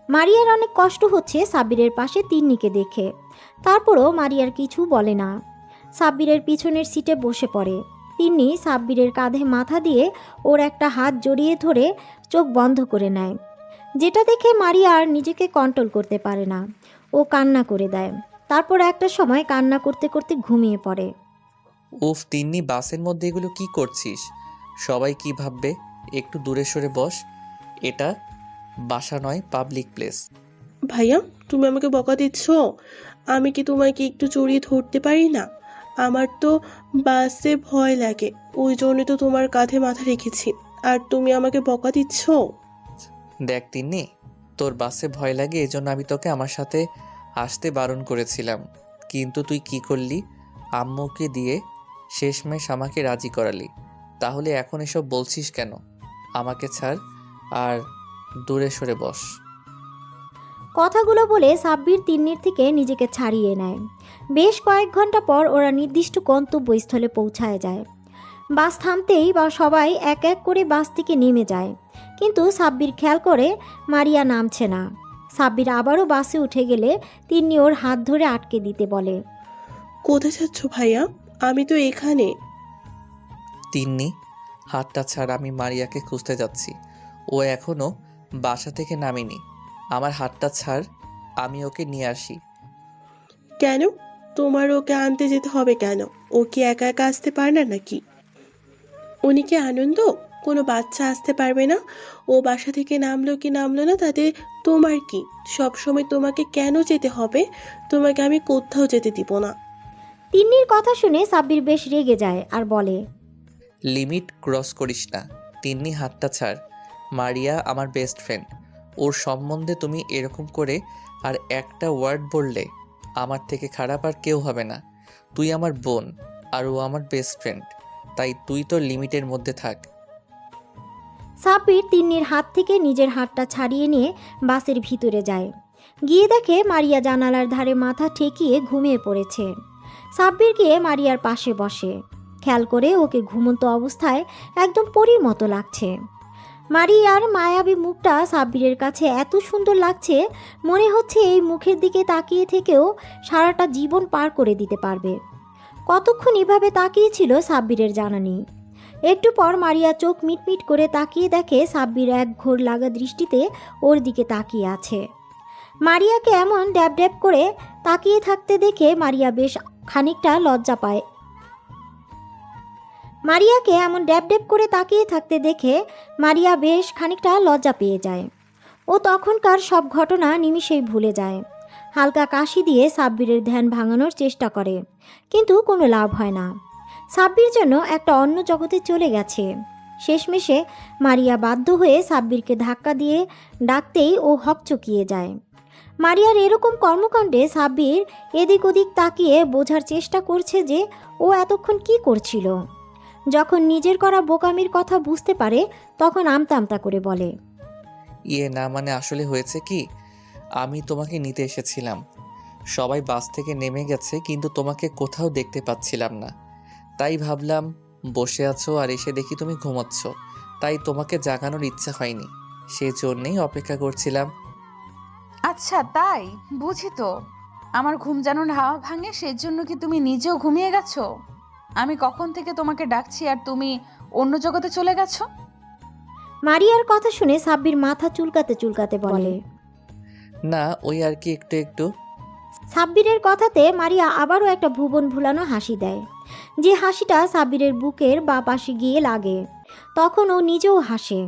A: মারিয়ার অনেক কষ্ট হচ্ছে সাব্বিরের পাশে তিন্নিকে দেখে, তারপরও মারিয়ার কিছু বলে না। সাব্বিরের পিছনের সিটে বসে পড়ে। তিন্নি সাব্বিরের কাঁধে মাথা দিয়ে ওর একটা হাত জড়িয়ে ধরে চোখ বন্ধ করে নেয়, যেটা দেখে মারিয়া আর নিজেকে কন্ট্রোল করতে পারে না। ও কান্না করে দেয়। তারপর একটা সময় কান্না করতে করতে ঘুমিয়ে পড়ে।
D: উফ তিন্নি, বাসের মধ্যে এগুলো কি করছিস? সবাই কি ভাববে? একটু দূরে সরে বস, এটা বাসা নয়, পাবলিক প্লেস।
L: ভাইয়া, তুমি আমাকে বকা দিচ্ছ? আমি কি তোমাকে একটু জড়িয়ে ধরতে পারি না? আমার তো বাসে ভয় লাগে, ওই জন্যই তো তোমার কাঁধে মাথা রেখেছি, আর তুমি আমাকে বকা দিচ্ছ।
D: দেখ তিন্নি, তোর বাসে ভয় লাগে এজন্য আমি তোকে আমার সাথে আসতে বারণ করেছিলাম, কিন্তু তুই কি করলি? আম্মুকে দিয়ে শেষমেশ আমাকে রাজি করালি। তাহলে এখন এসব বলছিস কেন? আমাকে ছাড় আর দূরে সরে বস।
A: কথাগুলো বলে সাব্বির তিন্নির থেকে নিজেকে ছাড়িয়ে নেয়। বেশ কয়েক ঘন্টা পর ওরা নির্দিষ্ট গন্তব্যস্থলে পৌঁছায় যায়। বাস থামতেই বা সবাই এক এক করে বাস থেকে নেমে যায়, কিন্তু সাব্বির খেয়াল করে মারিয়া নামছে না। সাব্বির আবারও বাসে উঠে গেলে তিন্নি ওর হাত ধরে আটকে দিতে বলে।
L: কোথায় যাচ্ছ ভাইয়া? আমি তো এখানে।
D: তিন্নি, হাতটা ছাড়, আমি মারিয়াকে খুঁজতে যাচ্ছি। ও এখনো বাসা থেকে নামেনি। আমার হাতটা ছাড়, আমি ওকে নিয়ে আসি।
L: কেন? তোমার ওকে আনতে যেতে হবে কেন? ও কি একা একা আসতে পারে না নাকি? উনি কি আনন্দ? কোনো বাচ্চা আসতে পারবে না? ও বাসা থেকে নামলো কি নামলো না তাতে তোমার কি? সব সময় তোমাকে কেন যেতে হবে? তোমাকে আমি কোথাও যেতে দিব না।
A: তিন্নির কথা শুনে সাব্বির বেশ রেগে যায় আর বলে,
D: লিমিট ক্রস করিস না। তিন্নি, হাতটা ছাড়। মারিয়া আমার বেস্ট ফ্রেন্ড, ওর সম্বন্ধে তুমি এরকম করে আর একটা ওয়ার্ড বললে আমার থেকে খারাপ আর কেউ হবে না। তুই আমার বোন আর ও আমার বেস্ট ফ্রেন্ড, তাই তুই তোর লিমিটের মধ্যে থাক।
A: সাব্বির তিন্নির হাত থেকে নিজের হাতটা ছাড়িয়ে নিয়ে বাসের ভিতরে যায়। গিয়ে দেখে মারিয়া জানালার ধারে মাথা ঠেকিয়ে ঘুমিয়ে পড়েছে। সাব্বির গিয়ে মারিয়ার পাশে বসে। খেয়াল করে ওকে ঘুমন্ত অবস্থায় একদম পরীর মতো লাগছে। মারিয়ার মায়াবী মুখটা সাব্বিরের কাছে এত সুন্দর লাগছে, মনে হচ্ছে এই মুখের দিকে তাকিয়ে থেকেও সারাটা জীবন পার করে দিতে পারবে। কতক্ষণ এভাবে তাকিয়েছিল সাব্বিরের জানা নেই। একটু পর মারিয়া চোখ মিটমিট করে তাকিয়ে দেখে সাব্বির এক ঘোর লাগা দৃষ্টিতে ওর দিকে তাকিয়ে আছে। মারিয়াকে এমন ড্যাব ড্যাব করে তাকিয়ে থাকতে দেখে মারিয়া বেশ খানিকটা লজ্জা পায়। মারিয়াকে এমন ড্যাব ড্যাব করে তাকিয়ে থাকতে দেখে মারিয়া বেশ খানিকটা লজ্জা পেয়ে যায়। ও তখনকার সব ঘটনা নিমিষেই ভুলে যায়। হালকা কাশি দিয়ে সাব্বিরের ধ্যান ভাঙানোর চেষ্টা করে, কিন্তু কোনো লাভ হয় না। সাব্বির যেন একটা অন্য জগতে চলে গেছে। শেষমেশে মারিয়া বাধ্য হয়ে সাব্বিরকে ধাক্কা দিয়ে ডাকতেই ও হকচকিয়ে যায়। মারিয়ার এরকম কর্মকাণ্ডে সাব্বির এদিক ওদিক তাকিয়ে বোঝার চেষ্টা করছে যে ও এতক্ষণ কি করছিল। যখন নিজের করা বোকামির কথা বুঝতে পারে তখন আমতা আমতা করে বলে,
D: না মানে আসলে হয়েছে কি, আমি তোমাকে নিতে এসেছিলাম। সবাই বাস থেকে নেমে গেছে, কিন্তু তোমাকে কোথাও দেখতে পাচ্ছিলাম না। তাই ভাবলাম বসে আছো আর এসে দেখি তুমি ঘুমাচ্ছ, তাই তোমাকে জাগানোর ইচ্ছা হয়নি, সেজন্যই অপেক্ষা করছিলাম।
E: আচ্ছা তাই বুঝি। তো আমার ঘুম যেন না ভাঙে সেজন্য কি তুমি নিজেও ঘুমিয়ে গেছো? আমি কখন থেকে তোমাকে ডাকছি আর তুমি অন্য জগতে চলে গেছো?
A: মারিয়ার কথা শুনে সাব্বির মাথা চুলকাতে চুলকাতে বলে,
D: না ওই আর কি একটু একটু।
A: সাব্বিরের কথাতে মারিয়া আবারও একটা ভুবন ভুলানো হাসি দেয়, যে হাসিটা সাব্বিরের বুকের বা পাশে গিয়ে লাগে। তখন ও নিজেও হাসে।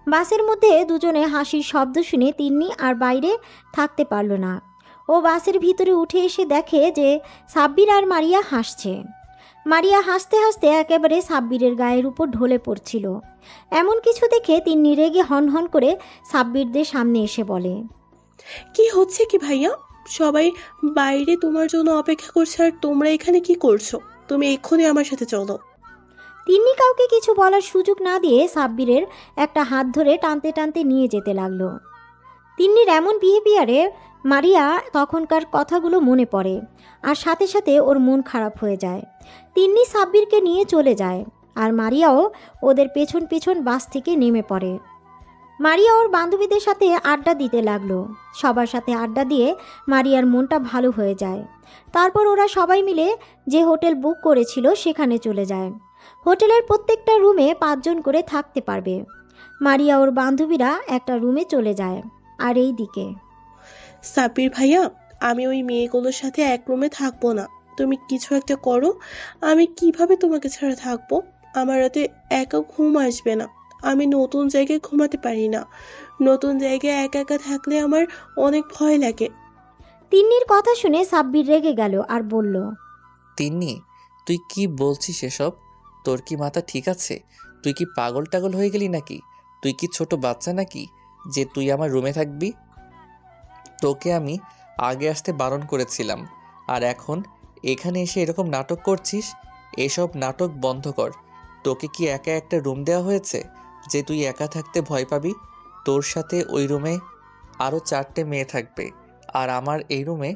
A: বাসের মধ্যে দুজনে হাসির শব্দ শুনে তিন্নি আর বাইরে থাকতে পারল না। ও বাসের ভিতরে উঠে এসে দেখে যে সাব্বির আর মারিয়া হাসছে। মারিয়া হাসতে হাসতে একেবারে সাব্বিরের গায়ের উপর ঢলে পড়ছিল। এমন কিছু দেখে তিন্নি রেগে হনহন করে সাব্বিরদের সামনে এসে বলে,
L: কি হচ্ছে কি ভাইয়া? সবাই বাইরে তোমার জন্য অপেক্ষা করছে আর তোমরা এখানে কি করছো? তুমি এক্ষুনি আমার সাথে চলো।
A: তিন্নি কাউকে কিছু বলার সুযোগ না দিয়ে সাব্বিরের একটা হাত ধরে টানতে টানতে নিয়ে যেতে লাগলো। তিন্নির এমন বিহেভিয়ারে মারিয়া তখনকার কথাগুলো মনে পড়ে আর সাথে সাথে ওর মন খারাপ হয়ে যায়। তিন্নি সাব্বিরকে নিয়ে চলে যায় আর মারিয়াও ওদের পেছন পেছন বাস থেকে নেমে পড়ে। মারিয়া ওর বান্ধবীদের সাথে আড্ডা দিতে লাগলো। সবার সাথে আড্ডা দিয়ে মারিয়ার মনটা ভালো হয়ে যায়। তারপর ওরা সবাই মিলে যে হোটেল বুক করেছিল সেখানে চলে যায়। হোটেলের প্রত্যেকটা রুমে 5 জন করে থাকতে পারবে। মারিয়া ওর বান্ধবীরা একটা রুমে চলে যায়। আর এই দিকে
L: সাব্বির ভাইয়া, আমি ওই মেয়েগুলোর সাথে এক রুমে থাকবো না। তুমি কিছু একটা করো। আমি কিভাবে তোমাকে ছাড়া থাকবো? আমার রাতে একা ঘুম আসবে না। আমি নতুন জায়গায় ঘুমাতে পারি না। নতুন জায়গায় একা একা থাকলে আমার অনেক ভয় লাগে।
A: তিন্নির কথা শুনে সাব্বির রেগে গেল আর বলল,
D: তিন্নি, তুই কি বলছিস এসব? তোর কি মাথা ঠিক আছে? তুই কি পাগল টাগল হয়ে গেলি নাকি? তুই কি ছোট বাচ্চা নাকি যে তুই আমার রুমে থাকবি? তোকে আমি আগে আসতে বারণ করেছিলাম, আর এখন এখানে এসে এরকম নাটক করছিস? এসব নাটক বন্ধ কর। তোকে কি একা একটা রুম দেওয়া হয়েছে যে তুই একা থাকতে ভয় পাবি? তোর সাথে ওই রুমে আরও 4টে মেয়ে থাকবে, আর আমার এই রুমে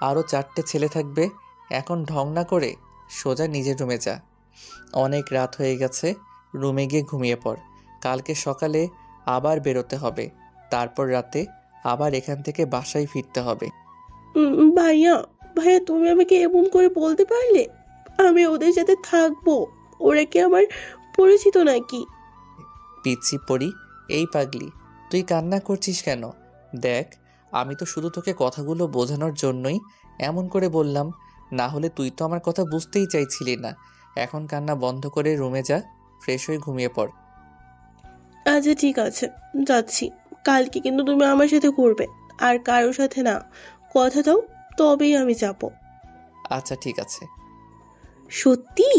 D: আরও 4টে ছেলে থাকবে। এখন ঢং না করে সোজা নিজের রুমে যা। অনেক রাত হয়ে গেছে, রুমে গিয়ে ঘুমিয়ে পড়। কালকে সকালে আবার বেরোতে হবে, তারপর রাতে আবার এখান থেকে বাসায় ফিরতে হবে।
L: ভাইয়া ভাইয়া, তুমি আমাকে এমন করে বলতে পারলে? আমি ওদের সাথে থাকবো। ওরা কি আমার পরিচিত নাকি?
D: পিচ্ছি পড়ি, এই পাগলি, তুই কান্না করছিস কেন? দেখ, আমি তো শুধু তোকে কথাগুলো বোঝানোর জন্যই এমন করে বললাম, না হলে তুই তো আমার কথা বুঝতেই চাইছিলি না। এখন কান্না বন্ধ করে রুমে যা, ফ্রেশ হয়ে ঘুমিয়ে পড়।
L: আচ্ছা ঠিক আছে, যাচ্ছি। কালকে কিন্তু তুমি আমার সাথে ঘুরবে, আর কারোর সাথে না। কথা দাও, তবেই আমি যাব।
D: আচ্ছা ঠিক আছে।
L: সত্যি?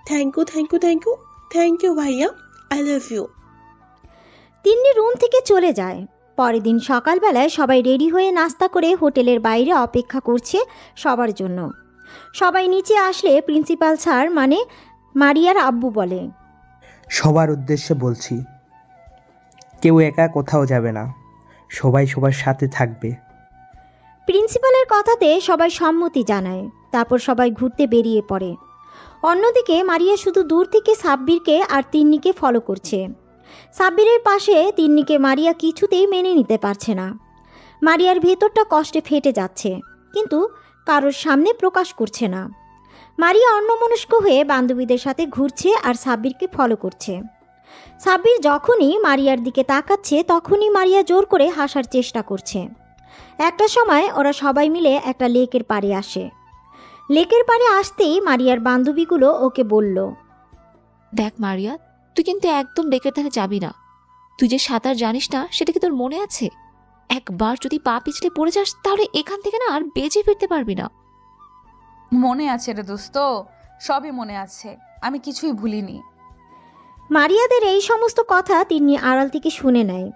L: Thank you thank you thank you thank you ভাইয়া, I love you.
A: Tinni room থেকে চলে যায়। পরের দিন সকালবেলায় সবাই রেডি হয়ে নাস্তা করে হোটেলের বাইরে অপেক্ষা করছে সবার জন্য। সবাই নিচে আসলে প্রিন্সিপাল স্যার মানে মারিয়ার আব্বু বলে,
I: সবার উদ্দেশ্যে বলছি, কেউ একা কোথাও যাবে না, সবাই সবার সাথে থাকবে।
A: প্রিন্সিপালের কথাতে সবাই সম্মতি জানায়। তারপর সবাই ঘুরতে বেরিয়ে পড়ে। অন্যদিকে মারিয়া শুধু দূর থেকে সাব্বিরকে আর তিন্নিকে ফলো করছে। সাব্বিরের পাশে তিন্নিকে মারিয়া কিছুতেই মেনে নিতে পারছে না। মারিয়ার ভেতরটা কষ্টে ফেটে যাচ্ছে, কিন্তু কারোর সামনে প্রকাশ করছে না। মারিয়া অন্যমনস্ক হয়ে বান্ধবীদের সাথে ঘুরছে আর সাব্বিরকে ফলো করছে। সাব্বির যখনই মারিয়ার দিকে তাকাচ্ছে তখনই মারিয়া জোর করে হাসার চেষ্টা করছে। একটা সময় ওরা সবাই মিলে একটা লেকের পাড়ে আসে। লেকের পাড়ে আসতেই মারিয়ার বান্ধবীগুলো ওকে বলল,
C: দেখ মারিয়া, তুই কিন্তু একদম লেকের ধারে যাবি না। তুই যে সাঁতার জানিস না সেটা কি তোর মনে আছে? একবার যদি পা পিছলে পড়ে যাস তাহলে এখান থেকে না আর বেঁচে ফিরতে পারবি না।
E: মনে আছে রে দোস্ত, সবই মনে আছে, আমি কিছুই ভুলিনি।
A: মারিয়াদের এই সমস্ত কথা তিনি আড়াল থেকে শুনে নেয়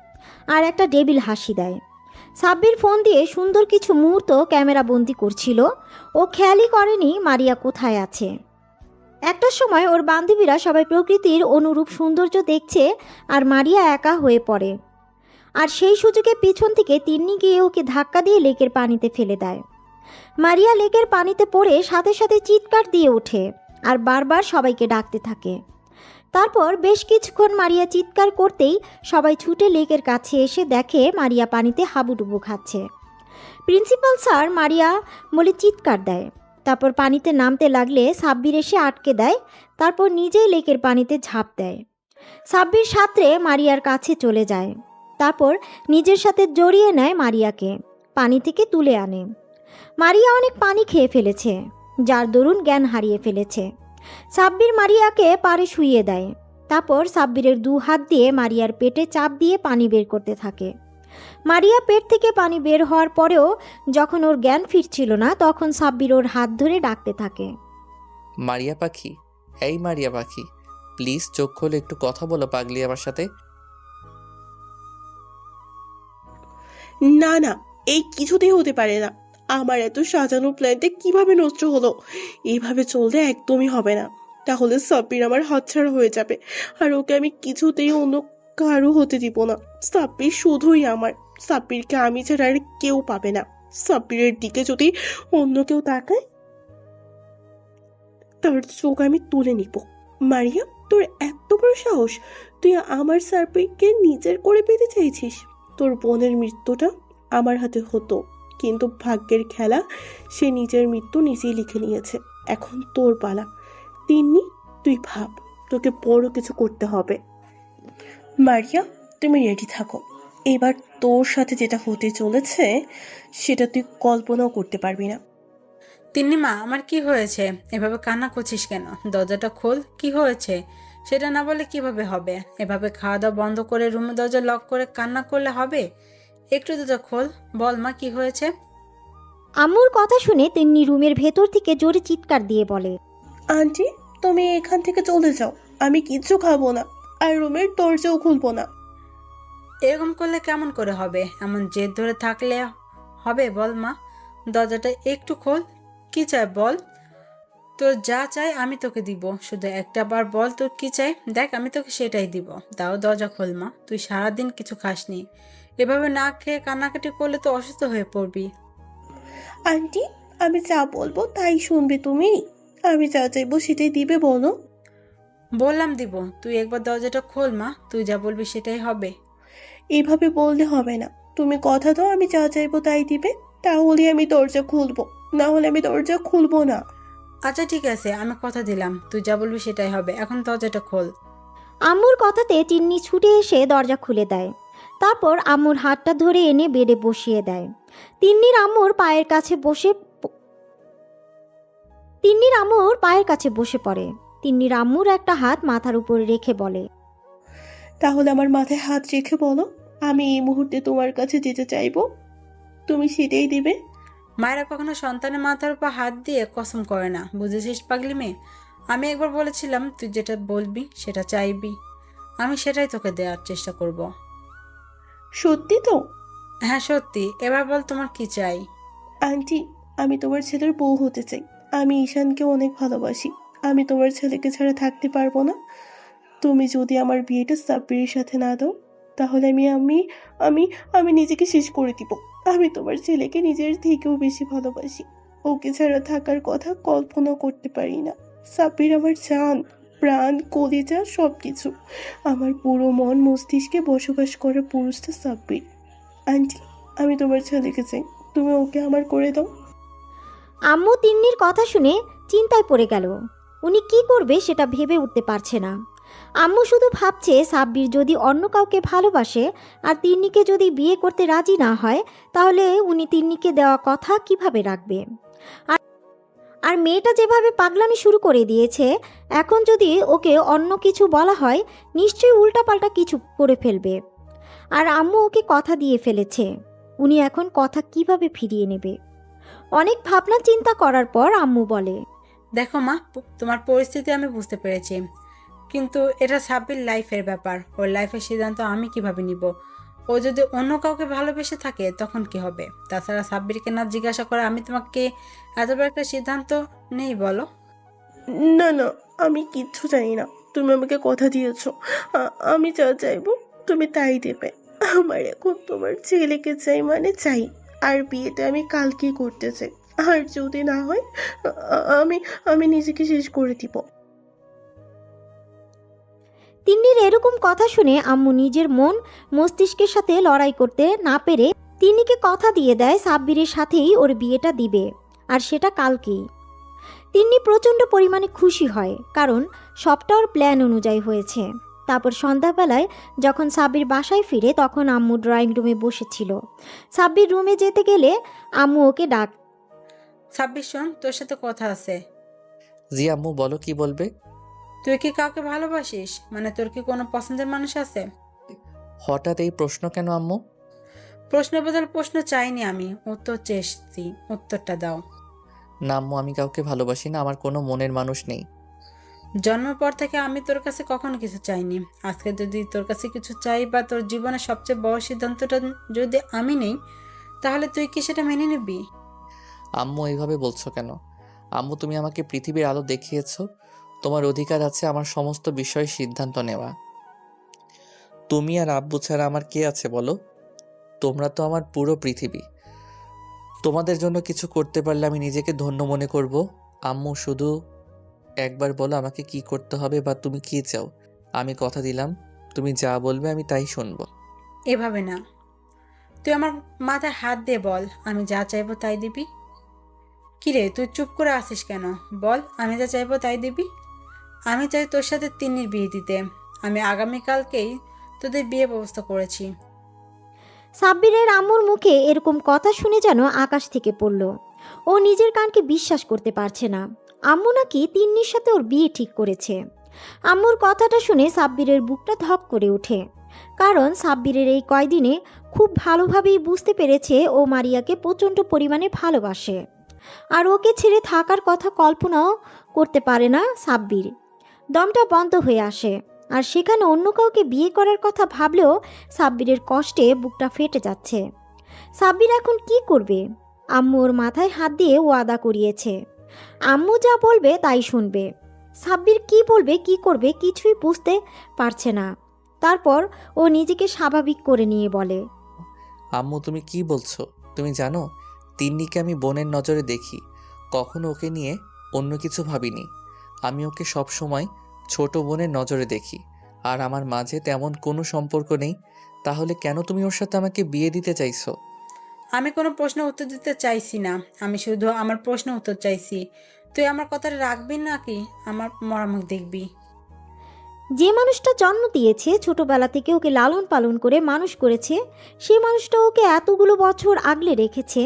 A: আর একটা ডেবিল হাসি দেয়। সাব্বির ফোন দিয়ে সুন্দর কিছু মুহূর্ত ক্যামেরা বন্দি করছিল। ও খেয়ালই করেনি মারিয়া কোথায় আছে। একটা সময় ওর বান্ধবীরা সবাই প্রকৃতির অনুরূপ সৌন্দর্য দেখছে আর মারিয়া একা হয়ে পড়ে। আর সেই সুযোগে পিছন থেকে তিন্নি গিয়ে ওকে ধাক্কা দিয়ে লেকের পানিতে ফেলে দেয়। মারিয়া লেকের পানিতে পড়ে সাথে সাথে চিৎকার দিয়ে ওঠে আর বারবার সবাইকে ডাকতে থাকে। তারপর বেশ কিছুক্ষণ মারিয়া চিৎকার করতেই সবাই ছুটে লেকের কাছে এসে দেখে মারিয়া পানিতে হাবুডুবু খাচ্ছে। প্রিন্সিপাল স্যার মারিয়া বলে চিৎকার দেয়। তারপর পানিতে নামতে লাগলে সাব্বির এসে আটকে দেয়। তারপর নিজেই লেকের পানিতে ঝাঁপ দেয়। সাব্বির সাঁতরে মারিয়ার কাছে চলে যায়। তারপর নিজের সাথে জড়িয়ে নেয় মারিয়াকে, পানি থেকে তুলে আনে। মারিয়া অনেক পানি খেয়ে ফেলেছে, যার দরুন জ্ঞান হারিয়ে ফেলেছে। সাব্বির মারিয়াকে পাড়ে শুইয়ে দেয়। তারপর সাব্বিরের 2 হাত দিয়ে মারিয়ার পেটে চাপ দিয়ে পানি বের করতে থাকে। মারিয়া পেট থেকে পানি বের হওয়ার পরেও যখন ওর জ্ঞান ফিরছিল না তখন সাব্বির ওর হাত ধরে ডাকতে থাকে।
D: মারিয়া পাখি, এই মারিয়া পাখি, প্লিজ চোখ খোলে, একটু কথা বলো পাগলি আমার সাথে।
L: না না, এই কিছুতেই হতে পারে না। আমার এত সাজানো প্ল্যানটা কিভাবে নষ্ট হলো? এইভাবে চললে একদমই হবে না। তাহলে সাব্বির আমার হাতছাড়া হয়ে যাবে, আর ওকে আমি কিছুতেই অন্য কারো হতে দিব না। সাব্বির শুধুই আমার। সাব্বিরকে আমি ছাড়া আর কেউ পাবে না। সাব্বিরের দিকে যদি অন্য কেউ তাকায় তার চোখ আমি তুলে নিব। মারিয়া, তোর এত বড় সাহস! তুই আমার সাব্বিরকে নিজের করে পেতে চাইছিস? তোর বোনের মৃত্যুটা আমার হাতে হতো, কিন্তু ভাগ্যের খেলা, সে নিজের মৃত্যু নিজেই লিখে নিয়েছে। এখন তোর পালা। তিন্নি, তুই ভাব, তোকে বড় কিছু করতে হবে। মারিয়া, তুমি রেডি থাকো। এবার তোর সাথে যেটা হতে চলেছে সেটা তুই কল্পনাও করতে পারবি না।
F: তিন্নিমা, আমার কি হয়েছে? এভাবে কান্না করছিস কেন? দরজাটা খোল, কি হয়েছে সেটা না বলে কিভাবে হবে? এভাবে খাওয়া দাওয়া বন্ধ করে রুমের দরজা লক করে কান্না করলে হবে? একটু দরজা খোল, বল মা কি হয়েছে?
A: আম্মুর কথা শুনে তিন্নি রুমের ভেতর থেকে জোরে চিৎকার দিয়ে বলে,
L: আন্টি, তুমি এখান থেকে চলে যাও। আমি কিচ্ছু খাবো না, আর রুমের দরজাও খুলবো না।
F: এরকম করলে কেমন করে হবে? এমন জেদ ধরে থাকলে হবে? বল মা, দরজাটা একটু খোল। কি চাই বল? তোর যা চাই আমি তোকে দিব, শুধু একটা বার বল তোর কি চাই, দেখ আমি তোকে সেটাই দিব। দাও, দরজা খোল মা। তুই সারাদিন কিছু খাসনি, এভাবে না খেয়ে কান্নাকাটি করলে তো অসুস্থ হয়ে পড়বি।
L: আন্টি, আমি যা বলবো তাই শুনবে তুমি? আমি যা চাইবো সেটাই দিবে, বলো।
F: বললাম দিব, তুই একবার দরজাটা খোল মা, তুই যা বলবি সেটাই হবে।
L: এইভাবে বললে হবে না। তুমি কথা দাও আমি যা চাইবো তাই দিবে, তাহলে আমি দরজা খুলবো, না হলে আমি দরজা খুলবো না।
F: আচ্ছা ঠিক আছে, আমি কথা দিলাম, তুই যা বলবি সেটাই হবে। এখন দরজাটা খোল।
A: আম্মুর কথাতে তিন্নি ছুটে এসে দরজা খুলে দেয়। তারপর আম্মুর হাতটা ধরে এনে বেডে বসিয়ে দেয়। তিন্নির আম্মুর পায়ের কাছে বসে পড়ে। তিন্নির আম্মুর একটা হাত মাথার উপরে রেখে বলে,
L: তাহলে আমার মাথায় হাত রেখে বলো, আমি এই মুহূর্তে তোমার কাছে যেতে চাইবো, তুমি সেটাই দিবে।
F: মায়েরা কখনো সন্তানের মাথার উপর হাত দিয়ে কসম করে না, বুঝেছিস পাগলি মেয়ে? আমি একবার বলেছিলাম তুই যেটা বলবি সেটা চাইবি, আমি সেটাই তোকে দেওয়ার চেষ্টা করব।
L: সত্যি তো?
F: হ্যাঁ সত্যি। এবার বল তোমার কি চাই?
L: আন্টি, আমি তোমার ছেলের বউ হতে চাই। আমি ঈশানকে অনেক ভালোবাসি। আমি তোমার ছেলেকে ছাড়া থাকতে পারবো না। তুমি যদি আমার বিয়েটা সাব্বিরের সাথে না দাও, তাহলে আমি আমি আমি আমি নিজেকে শেষ করে দিব। আমি তোমার ছেলেকে নিজের থেকেও বেশি ভালোবাসি। ওকে ছাড়া থাকার কথা কল্পনা করতে পারি না। সাব্বির আমার জান, প্রাণ, কলিজা, সব কিছু। আমার পুরো মন মস্তিষ্কে বসবাস করা পুরুষটা সাব্বির। আন্টি, আমি তোমার ছেলেকে চাই, তুমি ওকে আমার করে দাও।
A: আম্মু তিন্নির কথা শুনে চিন্তায় পড়ে গেল। উনি কি করবে সেটা ভেবে উঠতে পারছে না। আম্মু শুধু ভাবছে সাব্বির যদি অন্য কাউকে ভালোবাসে আর তিন্নিকে যদি বিয়ে করতে রাজি না হয়, তাহলে উনি তিন্নিকে দেওয়া কথা কিভাবে রাখবে। আর মেয়েটা যেভাবে পাগলামি শুরু করে দিয়েছে, এখন যদি ওকে অন্য কিছু বলা হয় নিশ্চয়ই উল্টাপাল্টা কিছু করে ফেলবে। আর আম্মু ওকে কথা দিয়ে ফেলেছে, উনি এখন কথা কিভাবে ফিরিয়ে নেবে। অনেক ভাবনা চিন্তা করার পর আম্মু বলে,
F: দেখো মা, তোমার পরিস্থিতি আমি বুঝতে পেরেছি, কিন্তু এটা সাব্বির লাইফের ব্যাপার। ওর লাইফের সিদ্ধান্ত আমি কিভাবে নিব? ও যদি অন্য কাউকে ভালোবেসে থাকে তখন কি হবে? তাছাড়া সাব্বিরকে না জিজ্ঞাসা করে আমি তোমাকে এত বড় একটা সিদ্ধান্ত নেই বলো?
L: না না, আমি কিচ্ছু জানি না। তুমি আমাকে কথা দিয়েছো, আমি যা চাইবো তুমি তাই দেবে। আমার এখন তোমার ছেলেকে চাই মানে চাই, আর বিয়েটা আমি কালকেই করতে চাই। আর যদি না হয় আমি আমি নিজেকে শেষ করে দিব।
A: তিন্নির এরকম কথা শুনে আম্মু নিজের মন মস্তিষ্কের সাথে লড়াই করতে না পেরে তিন্নিকে কথা দিয়ে দেয় সাব্বিরের সাথেই ওর বিয়েটা দিবে, আর সেটা কালকেই। তিন্নি প্রচণ্ড পরিমাণে খুশি হয়, কারণ সবটা ওর প্ল্যান অনুযায়ী হয়েছে। তারপর সন্ধ্যাবেলায় যখন সাব্বির বাসায় ফিরে তখন আম্মু ড্রয়িং রুমে বসেছিল। সাব্বির রুমে যেতে গেলে আম্মু ওকে ডাক,
F: সাব্বির শোন, তোর সাথে কথা আছে।
D: জি আম্মু, বলো কি বলবে?
F: তুই কি কাউকে ভালোবাসিস? মানে তোর কি কোনো পছন্দের মানুষ আছে?
D: হঠাৎ এই প্রশ্ন কেন আম্মু?
F: প্রশ্ন বদল প্রশ্ন চাইনি আমি, উত্তর চেয়েছি, উত্তরটা দাও।
D: না আম্মু, আমি কাউকে ভালোবাসি না, আমার কোনো মনের মানুষ নেই।
F: জন্মের পর থেকে আমি তোর কাছে কখনো কিছু চাইনি। আজকে যদি তোর কাছে কিছু চাই বা তোর জীবনের সবচেয়ে বড় সিদ্ধান্তটা যদি আমি নেই, তাহলে তুই কি সেটা মেনে নিবি?
D: আম্মু এইভাবে বলছো কেন? আম্মু, তুমি আমাকে পৃথিবীর আলো দেখিয়েছো, তোমার অধিকার আছে আমার সমস্ত বিষয়ে সিদ্ধান্ত নেওয়া। তুমি আর আব্বু ছাড়া আমার কে আছে বলো? তোমরা তো আমার পুরো পৃথিবী। তোমাদের জন্য কিছু করতে পারলে আমি নিজেকে ধন্য মনে করব। আম্মু, শুধু একবার বলো আমাকে কি করতে হবে বা তুমি কি চাও। আমি কথা দিলাম, তুমি যা বলবে আমি তাই শুনবো।
F: এভাবে না, তুই আমার মাথায় হাত দিয়ে বল আমি যা চাইবো তাই দিবি। কিরে তুই চুপ করে আসিস কেন? বল, আমি যা চাইবো তাই দিবি। আমি চাই তোর সাথে তিন্নির বিয়ে দিতে। আমি আগামীকালকেই তোদের বিয়ে ব্যবস্থা করেছি।
A: সাব্বিরের আম্মুর মুখে এরকম কথা শুনে যেন আকাশ থেকে পড়ল। ও নিজের কানকে বিশ্বাস করতে পারছে না। আম্মু নাকি তিন্নির সাথে ওর বিয়ে ঠিক করেছে। আম্মুর কথাটা শুনে সাব্বিরের বুকটা ধক করে ওঠে, কারণ সাব্বিরের এই কয়দিনে খুব ভালোভাবেই বুঝতে পেরেছে ও মারিয়াকে প্রচণ্ড পরিমাণে ভালোবাসে, আর ওকে ছেড়ে থাকার কথা কল্পনাও করতে পারে না সাব্বির। দমটা বন্ধ হয়ে আসে, আর সেখানে অন্য কাউকে বিয়ে করার কথা ভাবলেও সাব্বিরের কষ্টে বুকটা ফেটে যাচ্ছে। সাব্বির এখন কি করবে? আম্মু ওর মাথায় হাত দিয়ে ওয়াদা করিয়েছে, আম্মু যা বলবে তাই শুনবে। সাব্বির কি বলবে কি করবে কিছুই বুঝতে পারছে না। তারপর ও নিজেকে স্বাভাবিক করে নিয়ে বলে,
D: আম্মু, তুমি কি বলছো? তুমি জানো তিন্নিকে আমি বোনের নজরে দেখি, কখনো ওকে নিয়ে অন্য কিছু ভাবিনি। আমি ওকে সব সময় ছোট বোনের নজরে দেখি, আর আমার মাঝে তেমন কোনো সম্পর্ক নেই। তাহলে কেন তুমি ওর সাথে আমাকে বিয়ে দিতে চাইছো?
F: আমি কোনো প্রশ্নের উত্তর দিতে চাইছি না, আমি শুধু আমার প্রশ্নের উত্তর চাইছি। তুই আমার কথাটা রাখবি নাকি আমার মরামুখ দেখবি?
A: যে মানুষটা জন্ম দিয়েছে, ছোটবেলা থেকে ওকে লালন পালন করে মানুষ করেছে, সে মানুষটা ওকে এতগুলো বছর আগলে রেখেছে,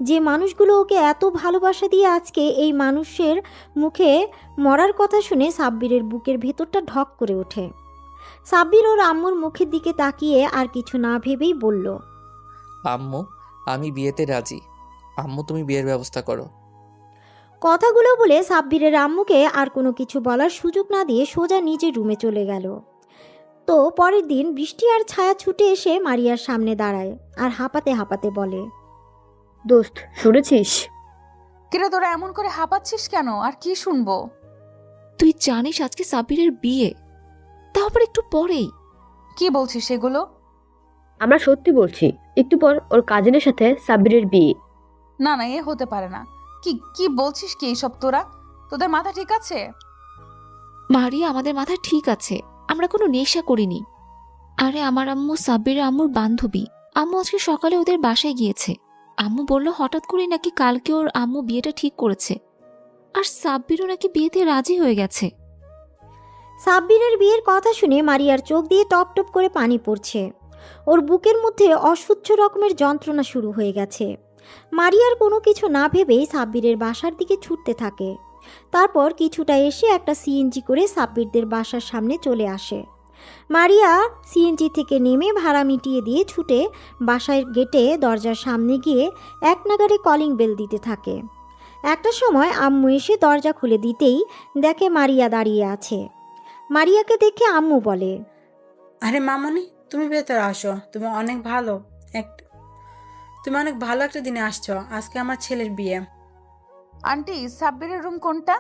A: যে মানুষগুলো ওকে এত ভালোবাসা দিয়ে আজকে এই মানুষের মুখে মরার কথা শুনে সাব্বিরের বুকের ভেতরটা ঢক করে ওঠে। সাব্বির ওর আম্মুর মুখের দিকে তাকিয়ে আর কিছু না ভেবেই বলল,
D: আম্মু, আমি বিয়েতে রাজি। আম্মু, তুমি বিয়ের ব্যবস্থা করো।
A: কথাগুলো বলে সাব্বিরের আম্মুকে আর কোনো কিছু বলার সুযোগ না দিয়ে সোজা নিজের রুমে চলে গেল। তো পরের দিন বৃষ্টি আর ছায়া ছুটে এসে মারিয়ার সামনে দাঁড়ায় আর হাঁপাতে হাঁপাতে বলে,
B: দোস্ত শুনেছিস?
E: কিরে তোরা এমন করে হাঁপাচ্ছিস কেন? আর কি শুনবো?
C: তুই জানিস আজকে সাব্বিরের বিয়ে, তাও আবার একটু পরেই।
E: কি বলছিস সেগুলো?
B: আমরা সত্যি বলছি, একটু পর ওর কাজিনের সাথে সাব্বিরের বিয়ে।
E: না না, এ হতে পারে না। কি কি বলছিস কি এইসব তোরা? তোদের মাথা ঠিক আছে?
C: মারিয়া, আমাদের মাথা ঠিক আছে, আমরা কোনো নেশা করিনি। আরে আমার আম্মু সাব্বিরের আম্মুর বান্ধবী। আম্মু আজকে সকালে ওদের বাসায় গিয়েছে। আম্মু বলল হঠাৎ করে নাকি কালকে ওর আম্মু বিয়েটা ঠিক করেছে, আর সাব্বিরও নাকি বিয়েতে রাজি হয়ে গেছে।
A: সাব্বিরের বিয়ের কথা শুনে মারিয়ার চোখ দিয়ে টপ টপ করে পানি পড়ছে। ওর বুকের মধ্যে অসহ্য রকমের যন্ত্রণা শুরু হয়ে গেছে। মারিয়ার কোনো কিছু না ভেবেই সাব্বিরের বাসার দিকে ছুটতে থাকে। তারপর কিছুটা এসে একটা সিএনজি করে সাব্বিরদের বাসার সামনে চলে আসে। মারিয়া সিএনজি থেকে নেমে ভাড়া মিটিয়ে দিয়ে ছুটে বাসার গেটে দরজার সামনে গিয়ে এক নাগাড়ে কলিং বেল দিতে থাকে। একটা সময় আম্মু এসে দরজা খুলে দিতেই দেখে মারিয়া দাঁড়িয়ে আছে। মারিয়াকে দেখে আম্মু বলে,
F: আরে মামনি, তুমি ভেতরে আসো। তুমি অনেক ভালো একটা দিনে আসছো। আজকে আমার ছেলের বিয়ে।
E: আন্টি, সাব্বিরের রুম কোনটা?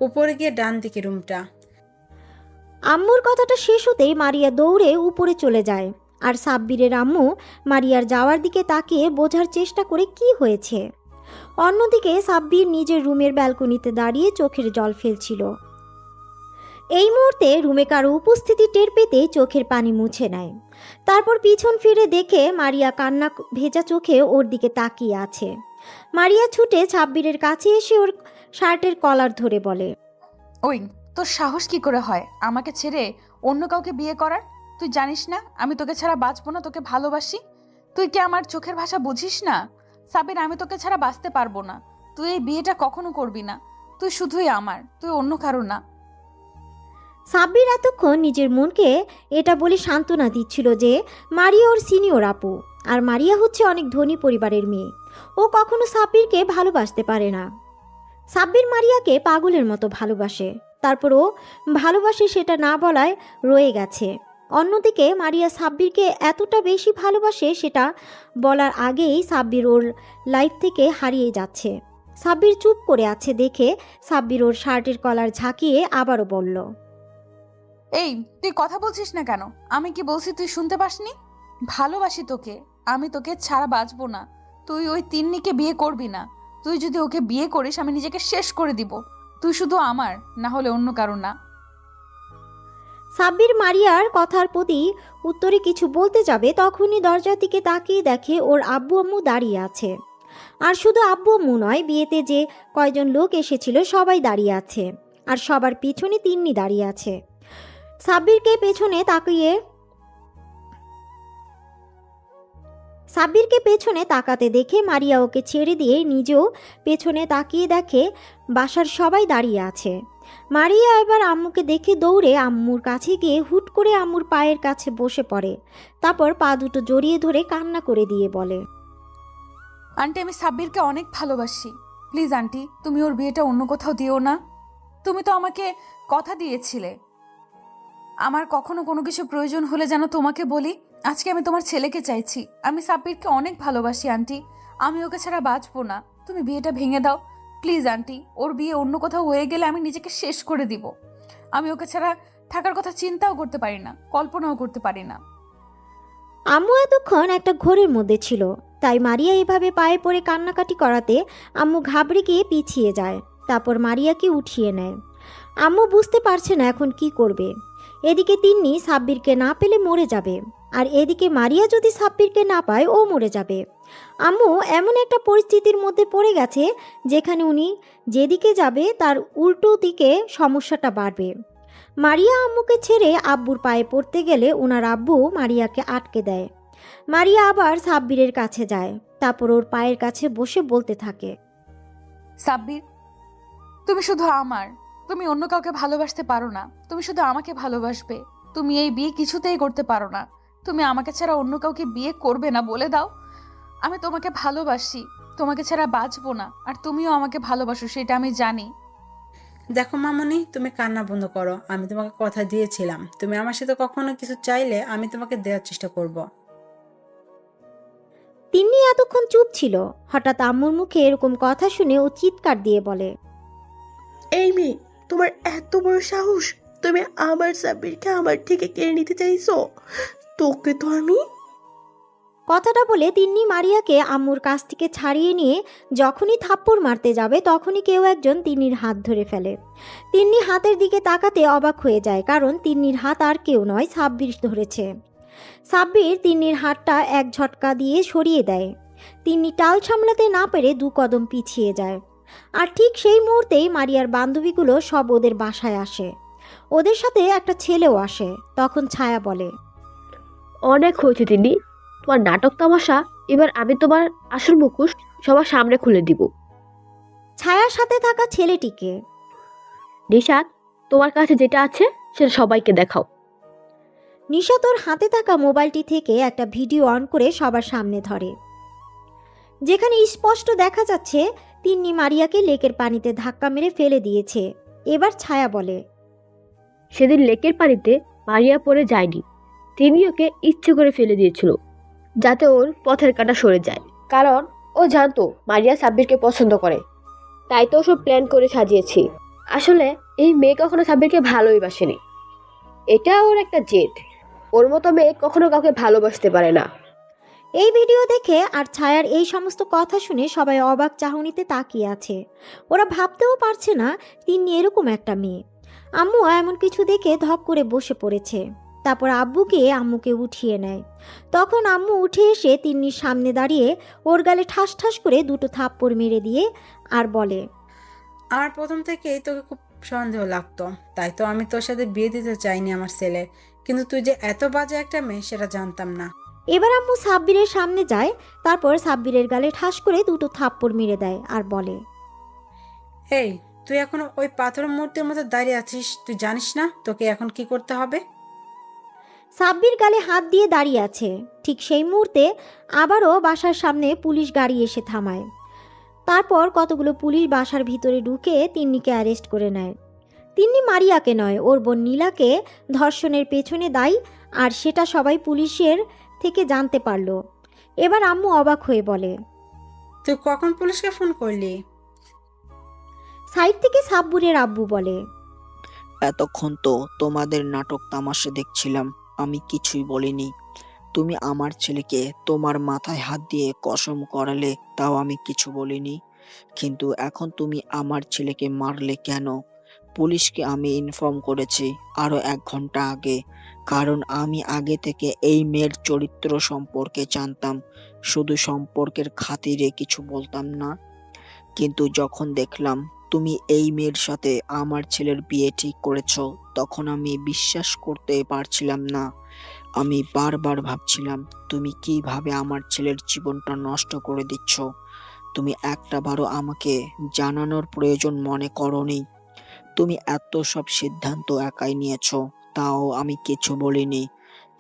F: উপরে গিয়ে ডান দিকে রুমটা।
A: আম্মুর কথাটা শেষ হতেই মারিয়া দৌড়ে উপরে চলে যায়, আর সাব্বিরের আম্মু মারিয়ার যাওয়ার দিকে তাকিয়ে বোঝার চেষ্টা করে কি হয়েছে। অন্যদিকে সাব্বির নিজের রুমের ব্যালকনিতে দাঁড়িয়ে চোখের জল ফেলছিল। এই মুহূর্তে রুমে কারো উপস্থিতি টের পেতেই চোখের পানি মুছে নেয়। তারপর পিছন ফিরে দেখে মারিয়া কান্না ভেজা চোখে ওর দিকে তাকিয়ে আছে। মারিয়া ছুটে সাব্বিরের কাছে এসে ওর শার্টের কলার ধরে বলে,
E: ওই, তোর সাহস কি করে হয় আমাকে ছেড়ে অন্য কাউকে বিয়ে করার? তুই জানিস না আমি তোকে ছাড়া বাঁচবো না, তোকে ভালোবাসি। তুই কি আমার চোখের ভাষা বুঝিস না? সাবির, আমি তোকে ছাড়া বাঁচতে পারবো না। তুই এই বিয়েটা কখনো করবি না। তুই শুধুই আমার, তুই অন্য কারো না।
A: সাব্বির এতক্ষণ নিজের মনকে এটা বলে সান্ত্বনা দিচ্ছিল যে মারিয়া ওর সিনিয়র আপু, আর মারিয়া হচ্ছে অনেক ধনী পরিবারের মেয়ে। ও কখনো সাব্বিরকে ভালোবাসতে পারে না। সাব্বির মারিয়াকে পাগলের মতো ভালোবাসে, তারপর ও ভালোবাসে সেটা না বলায় রয়ে গেছে। অন্যদিকে মারিয়া সাব্বিরকে এতটা বেশি ভালোবাসে সেটা বলার আগেই সাব্বির ওর লাইফ থেকে হারিয়ে যাচ্ছে। সাব্বির চুপ করে আছে দেখে সাব্বির ওর শার্টের কলার ঝাঁকিয়ে আবারও বলল,
E: এই তুই কথা বলছিস না কেন? আমি কি বলছি তুই শুনতে পাসনি? ভালোবাসি তোকে, আমি তোকে ছাড়া বাঁচবো না। তুই ওই তিন্নিকে বিয়ে করবি না। তুই যদি ওকে বিয়ে করিস আমি নিজেকে শেষ করে দিব। তুই শুধু আমার, না হলে অন্য কারো না।
A: সাব্বির মারিয়ার কথার প্রতি উত্তরে কিছু বলতে যাবে তখনই দরজার দিকে তাকিয়ে দেখে ওর আব্বু আম্মু দাঁড়িয়ে আছে। আর শুধু আব্বু আম্মু নয়, বিয়েতে যে কয়জন লোক এসেছিল সবাই দাঁড়িয়ে আছে, আর সবার পিছনে তিন্নি দাঁড়িয়ে আছে। সাব্বিরকে পেছনে তাকাতে দেখে মারিয়া ওকে ছেড়ে দিয়ে নিজেও পেছনে তাকিয়ে দেখে বাসার সবাই দাঁড়িয়ে আছে। মারিয়া এবার আম্মুকে দেখে দৌড়ে আম্মুর কাছে গিয়ে হুট করে আম্মুর পায়ের কাছে বসে পড়ে, তারপর পা দুটো জড়িয়ে ধরে কান্না করে দিয়ে বলে,
E: আন্টি আমি সাব্বিরকে অনেক ভালোবাসি। প্লিজ আন্টি, তুমি ওর বিয়েটা অন্য কোথাও দিও না। তুমি তো আমাকে কথা দিয়েছিলে আমার কখনো কোনো কিছু প্রয়োজন হলে যেন তোমাকে বলি। আজকে আমি তোমার ছেলেকে চাইছি। আমি সাব্বিরকে অনেক ভালোবাসি আন্টি, আমি ওকে ছাড়া বাঁচবো না। তুমি বিয়েটা ভেঙে দাও প্লিজ আন্টি। ওর বিয়ে অন্য কোথাও হয়ে গেলে আমি নিজেকে শেষ করে দিব। আমি ওকে ছাড়া থাকার কথা চিন্তাও করতে পারি না, কল্পনাও করতে পারি না।
A: আম্মু এতক্ষণ একটা ঘোরের মধ্যে ছিল, তাই মারিয়া এভাবে পায়ে পড়ে কান্নাকাটি করাতে আম্মু ঘাবড়ে গিয়ে পিছিয়ে যায়। তারপর মারিয়াকে উঠিয়ে নেয়। আম্মু বুঝতে পারছে না এখন কি করবে। এদিকে তিন্নি সাব্বিরকে না পেলে মরে যাবে, আর এদিকে মারিয়া যদি সাব্বিরকে না পায় ও মরে যাবে। আম্মু এমন একটা পরিস্থিতির মধ্যে পড়ে গেছে যেখানে উনি যেদিকে যাবে তার উল্টো দিকে সমস্যাটা বাড়বে। মারিয়া আম্মুকে ছেড়ে আব্বুর পায়ে পড়তে গেলে ওনার আব্বু মারিয়াকে আটকে দেয়। মারিয়া আবার সাব্বিরের কাছে যায়, তারপর ওর পায়ের কাছে বসে বলতে থাকে,
E: সাব্বির তুমি শুধু আমার, তুমি অন্য কাউকে ভালোবাসতে পারো না। তুমি শুধু আমাকে ভালোবাসবে। তুমি এই বিয়ে কিছুতেই করতে পারো না। তুমি আমাকে ছাড়া অন্য কাউকে বিয়ে করবে না, বলে দাও। আমি তোমাকে ভালোবাসি, তোমাকে ছাড়া বাঁচবো না। আর তুমিও আমাকে ভালোবাসো, সেটা আমি জানি।
F: দেখো মামনি, তুমি কান্না বন্ধ করো। আমি তোমাকে কথা দিয়েছিলাম, তুমি আমার সাথে কখনো কিছু চাইলে আমি তোমাকে দেওয়ার চেষ্টা করব।
A: তিন্নি এতক্ষণ চুপ ছিল। হঠাৎ আম্মুর মুখে এরকম কথা শুনে ও চিৎকার দিয়ে বলে,
L: এই মেয়ে, তোমার এত বড় সাহস! তুমি আমার সাব্বিরকে আমার থেকে কেড়ে নিতে চাইছো? তোকে তো আমি।
A: কথাটা বলে তিন্নি মারিয়াকে আম্মুর কাছ থেকে ছাড়িয়ে নিয়ে যখনই থাপ্পড় মারতে যাবে তখনই কেউ একজন তিন্নির হাত ধরে ফেলে। তিন্নি হাতের দিকে তাকাতে অবাক হয়ে যায়, কারণ তিন্নির হাত আর কেউ নয়, সাব্বির ধরেছে। সাব্বির তিন্নির হাতটা এক ঝটকা দিয়ে সরিয়ে দেয়। তিন্নি টাল সামলাতে না পেরে 2 কদম পিছিয়ে যায়। আর ঠিক সেই মুহূর্তেই মারিয়ার বান্ধবীগুলো সব ওদের বাসায় আসে। ওদের সাথে একটা ছেলেও আসে। তখন ছায়া বলে,
B: অনেক হয়েছে তিনি, তোমার নাটক তামাশা। এবার আমি তোমার আসল মুখোশ সবার সামনে খুলে দিব।
A: ছায়ার সাথে থাকা ছেলেটিকে,
B: নিশাত, তোমার কাছে যেটা আছে সেটা সবাইকে দেখাও।
A: নিশাত ওর হাতে থাকা মোবাইলটি থেকে একটা ভিডিও অন করে সবার সামনে ধরে, যেখানে স্পষ্ট দেখা যাচ্ছে তিন্নি মারিয়াকে লেকের পানিতে ধাক্কা মেরে ফেলে দিয়েছে। এবার ছায়া বলে,
B: সেদিন লেকের পানিতে মারিয়া পড়ে যায়নি, তিনি ওকে ইচ্ছে করে ফেলে দিয়েছিল যাতে ওর পথের কাঁটা সরে যায়। কারণ ও জানতো মারিয়া সাব্বিরকে পছন্দ করে, তাই তো সব প্ল্যান করে সাজিয়েছি। আসলে এই মেয়ে কখনো সাব্বিরকে ভালোই বাসেনি, এটা ওর একটা জেদ। ওর মতো মেয়ে কখনো কাউকে ভালোবাসতে পারে না।
A: এই ভিডিও দেখে আর ছায়ার এই সমস্ত কথা শুনে সবাই অবাক চাহনিতে তাকিয়ে আছে। ওরা ভাবতেও পারছে না তিন্নি এরকম একটা মেয়ে। আম্মু এমন কিছু দেখে ধক করে বসে পড়েছে। তারপর আব্বুকে আম্মুকে উঠিয়ে নেয়। তখন আম্মু উঠে এসে তিন্নির সামনে দাঁড়িয়ে ওর গালে ঠাস ঠাস করে 2 থাপ্পড় মেরে দিয়ে আর বলে,
F: আমার প্রথম থেকেই তোকে খুব সন্দেহ লাগতো, তাই তো আমি তোর সাথে বিয়ে দিতে চাইনি আমার ছেলে। কিন্তু তুই যে এত বাজে একটা মেয়ে সেটা জানতাম না।
A: এবার আম্মু সাব্বিরের সামনে যায়। তারপর সাব্বিরের গালে ঠাস করে 2 থাপ্পড় মেরে দেয় আর বলে,
F: এই তুই এখনো ওই পাথরের মূর্তির মতো দাঁড়িয়ে আছিস? তুই জানিস না তোকে এখন কি করতে হবে?
A: সাব্বির গালে হাত দিয়ে দাঁড়িয়ে আছে। ঠিক সেই মুহূর্তে আবারও বাসার সামনে পুলিশ গাড়ি এসে থামায়। তারপর কতগুলো পুলিশ বাসার ভিতরে ঢুকে তিন্নিকে অ্যারেস্ট করে নেয়। তিন্নি মারিয়াকে নয়, ওর বোন নীলাকে ধর্ষণের পেছনে দায়ী, আর সেটা সবাই পুলিশের থেকে জানতে পারলো। এবার আম্মু অবাক হয়ে বলে,
F: তুই কখন পুলিশকে ফোন করলি?
A: সাইড থেকে সাব্বুরের আব্বু বলে,
H: এতক্ষণ তো তোমাদের নাটক তামাশা দেখছিলাম, আমি কিছুই বলিনি। তুমি আমার ছেলেকে তোমার মাথায় হাত দিয়ে কসম করালে, তাও আমি কিছু বলিনি। কিন্তু এখন তুমি আমার ছেলেকে মারলে কেন? পুলিশকে আমি ইনফর্ম করেছি আরো 1 ঘন্টা আগে, কারণ আমি আগে থেকে এই মেয়ের চরিত্র সম্পর্কে জানতাম। শুধু সম্পর্কের খাতিরে কিছু বলতাম না। কিন্তু যখন দেখলাম তুমি এই মেয়ের সাথে আমার ছেলের বিয়ে ঠিক করেছো, তখন আমি বিশ্বাস করতে পারছিলাম না। আমি বারবার ভাবছিলাম তুমি কিভাবে আমার ছেলের জীবনটা নষ্ট করে দিচ্ছ। তুমি একটাবারও আমাকে জানানোর প্রয়োজন মনে করোনি। তুমি এত সব সিদ্ধান্ত একাই নিয়েছো, তাও আমি কিছু বলিনি।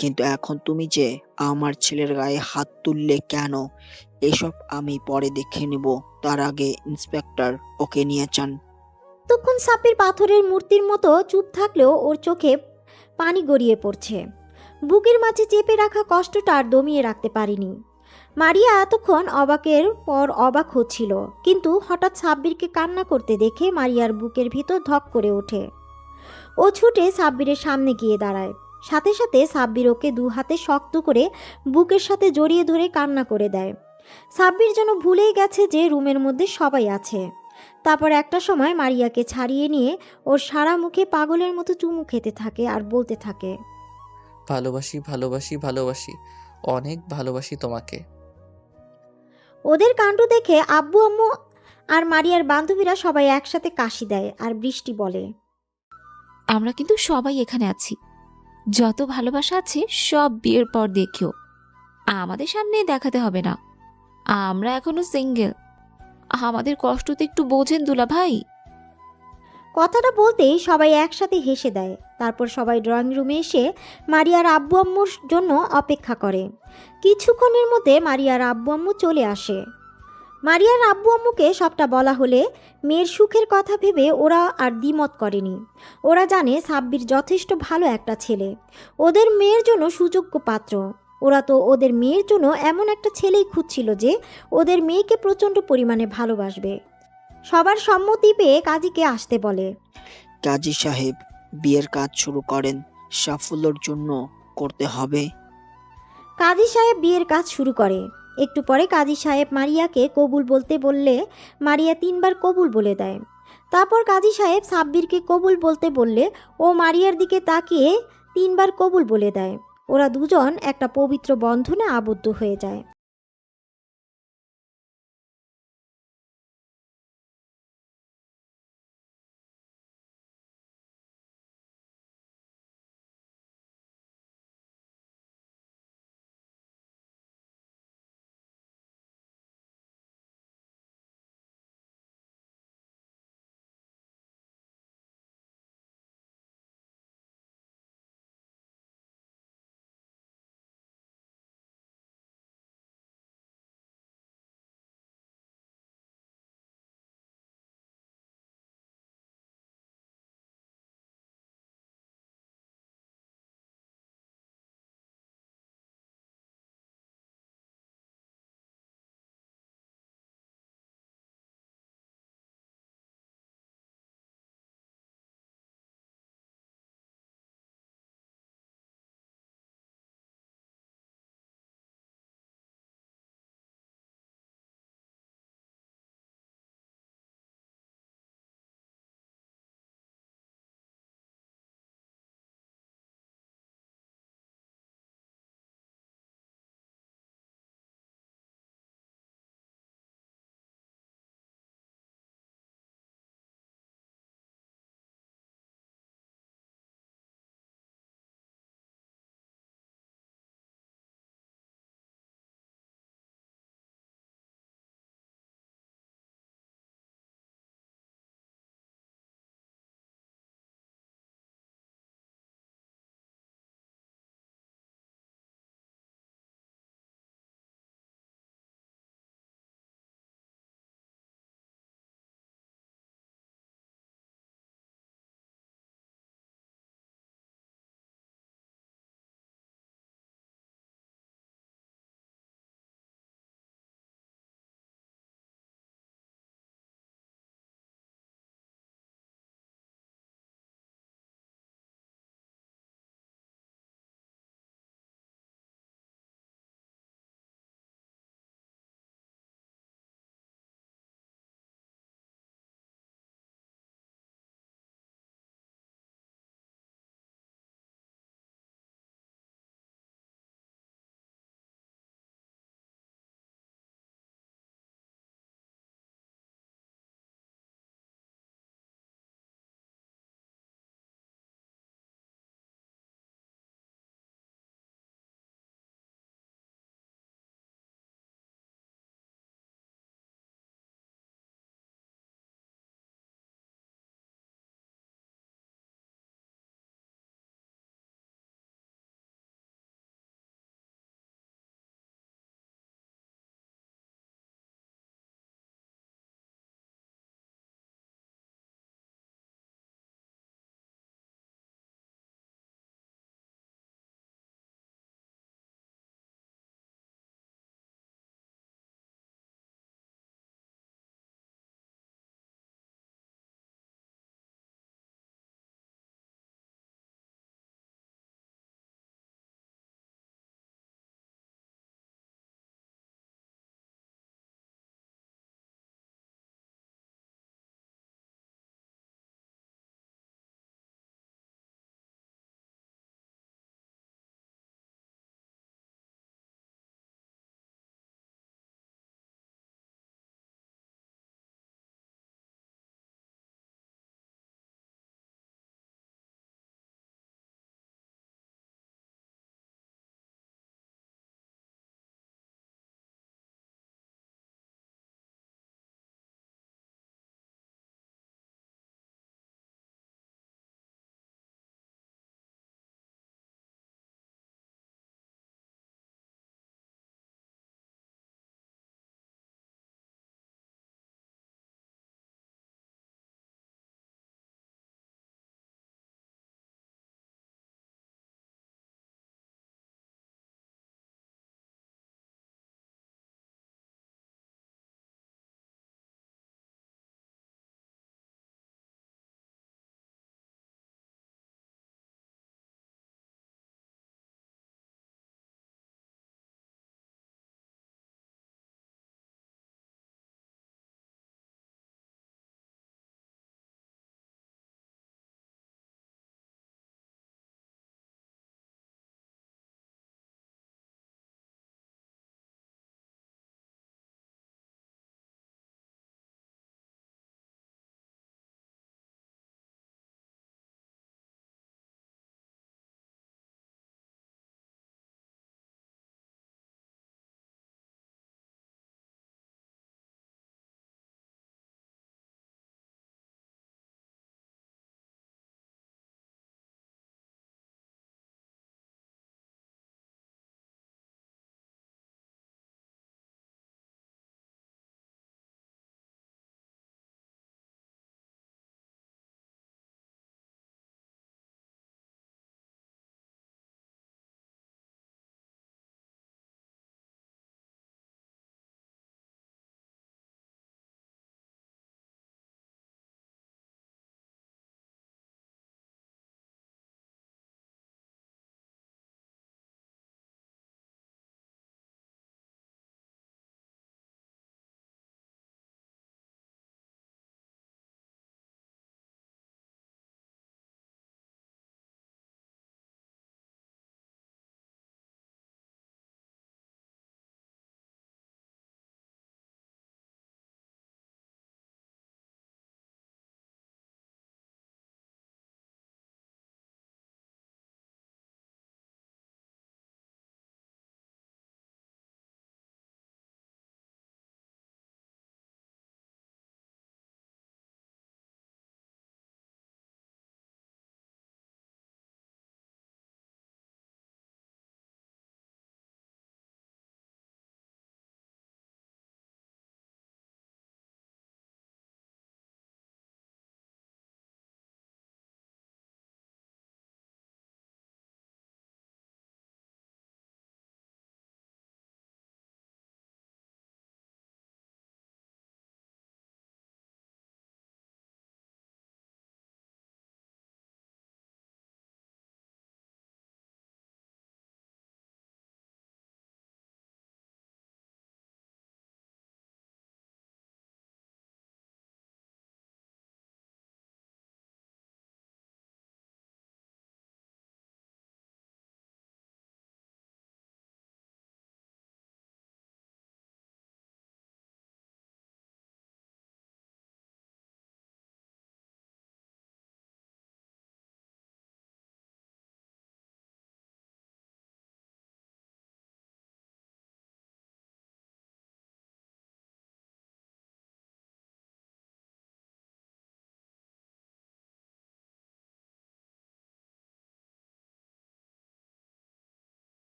H: কিন্তু এখন তুমি যে আমার ছেলের গায়ে হাত তুললে কেন, এসব আমি পরে দেখে নেব। তার আগে ইন্সপেক্টর ওকে নিয়ে যান।
A: তখন সাব্বির পাথরের মূর্তির মতো চুপ থাকলেও ওর চোখে পানি গড়িয়ে পড়ছে। বুকের মাঝে চেপে রাখা কষ্টটা আর দমিয়ে রাখতে পারিনি। মারিয়া এতক্ষণ অবাকের পর অবাক হচ্ছিল, কিন্তু হঠাৎ সাব্বিরকে কান্না করতে দেখে মারিয়ার বুকের ভিতর ধক করে ওঠে। ও ছুটে সাব্বিরের সামনে গিয়ে দাঁড়ায়। সাথে সাথে সাব্বির ওকে 2 হাতে শক্ত করে বুকের সাথে জড়িয়ে ধরে কান্না করে দেয়। সাব্বির যেন ভুলেই গেছে যে রুমের মধ্যে সবাই আছে। তারপর একটা সময় মারিয়াকে ছাড়িয়ে নিয়ে ওর সারা মুখে পাগলের মতো চুমু খেতে থাকে আর বলতে থাকে,
D: ভালোবাসি ভালোবাসি ভালোবাসি, অনেক ভালোবাসি তোমাকে।
A: ওদের কাণ্ড দেখে আব্বু আম্মু আর মারিয়ার বান্ধবীরা সবাই একসাথে কাশি দেয়। আর বৃষ্টি বলে,
C: আমরা কিন্তু সবাই এখানে আছি। যত ভালোবাসা আছে সব বিয়ের পর দেখিও, আমাদের সামনে দেখাতে হবে না। আমরা এখনো সিঙ্গেল। আমাদের কষ্ট তো একটু বোঝেন দুলা ভাই।
A: কথাটা বলতেই সবাই একসাথে হেসে দেয়। তারপর সবাই ড্রয়িং রুমে এসে মারিয়ার আব্বু আম্মুর জন্য অপেক্ষা করে। কিছুক্ষণের মধ্যে মারিয়ার আব্বু আম্মু চলে আসে। মারিয়ার আব্বু আম্মুকে সবটা বলা হলে মেয়ের সুখের কথা ভেবে ওরা আর দ্বিমত করেনি। ওরা জানে সাব্বির যথেষ্ট ভালো একটা ছেলে, ওদের মেয়ের জন্য সুযোগ্য পাত্র। ওরা তো ওদের মেয়ের জন্য এমন একটা ছেলেই খুঁজছিল যে ওদের মেয়েকে প্রচণ্ড পরিমাণে ভালোবাসবে। সবার সম্মতি পেয়ে কাজীকে আসতে বলে।
H: কাজী সাহেব, বিয়ের কাজ শুরু করেন, সাফল্যের জন্য করতে হবে।
A: কাজী সাহেব বিয়ের কাজ শুরু করে। একটু পরে কাজী সাহেব মারিয়াকে কবুল বলতে বললে মারিয়া 3 বার কবুল বলে দেয়। তারপর কাজী সাহেব সাব্বিরকে কবুল বলতে বললে ও মারিয়ার দিকে তাকিয়ে 3 বার কবুল বলে দেয়। ওরা দুজন একটা পবিত্র বন্ধনে আবদ্ধ হয়ে যায়।